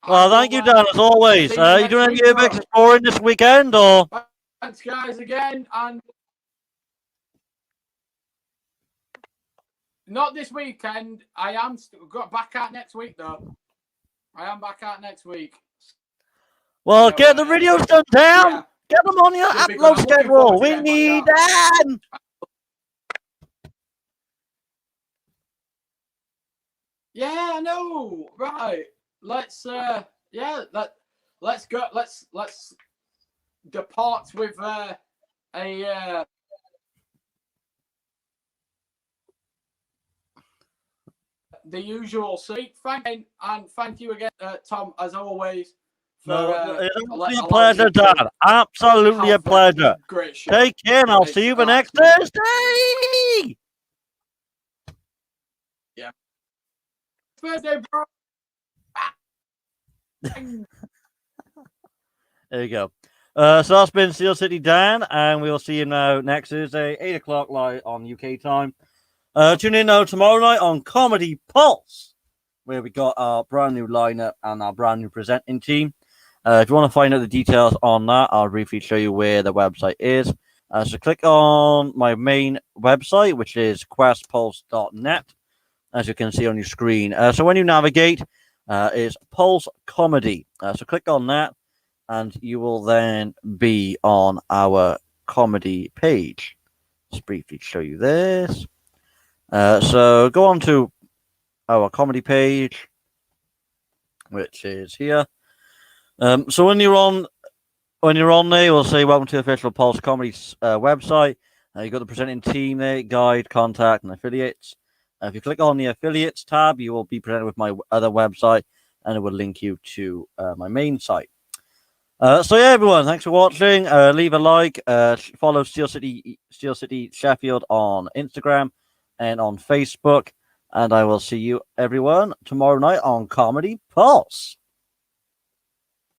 Well, thank you, Dan, as always. Are you doing any Urbex exploring this weekend, or? Thanks, guys, again, and. Not this weekend. I am got back out next week, though. I am back out next week. Well, get the videos done down. Yeah. Get them on your upload schedule. We need them. Yeah, I know. Right. Let's let's go. Let's depart with the usual seat. Thank you again, Tom, as always. It's a pleasure, Dan. Absolutely a pleasure. Great show. Take care, and I'll see you the next Thursday. Yeah. Thursday, bro. There you go. So that's been Steel City Dan, and we'll see you now next Thursday, 8 o'clock live on UK time. Tune in now tomorrow night on Comedy Pulse where we got our brand new lineup and our brand new presenting team. If you want to find out the details on that, I'll briefly show you where the website is. So click on my main website, which is questpulse.net, as you can see on your screen. So when you navigate, is Pulse Comedy. So click on that, and you will then be on our comedy page. Let's briefly show you this. So go on to our comedy page, which is here. So when you're on there, you'll say welcome to the official Pulse Comedy's website. You've got the presenting team there, guide, contact, and affiliates. If you click on the affiliates tab, you will be presented with my other website, and it will link you to my main site. So yeah, everyone, thanks for watching. Leave a like. Follow Steel City Sheffield on Instagram and on Facebook. And I will see you, everyone, tomorrow night on Comedy Pulse.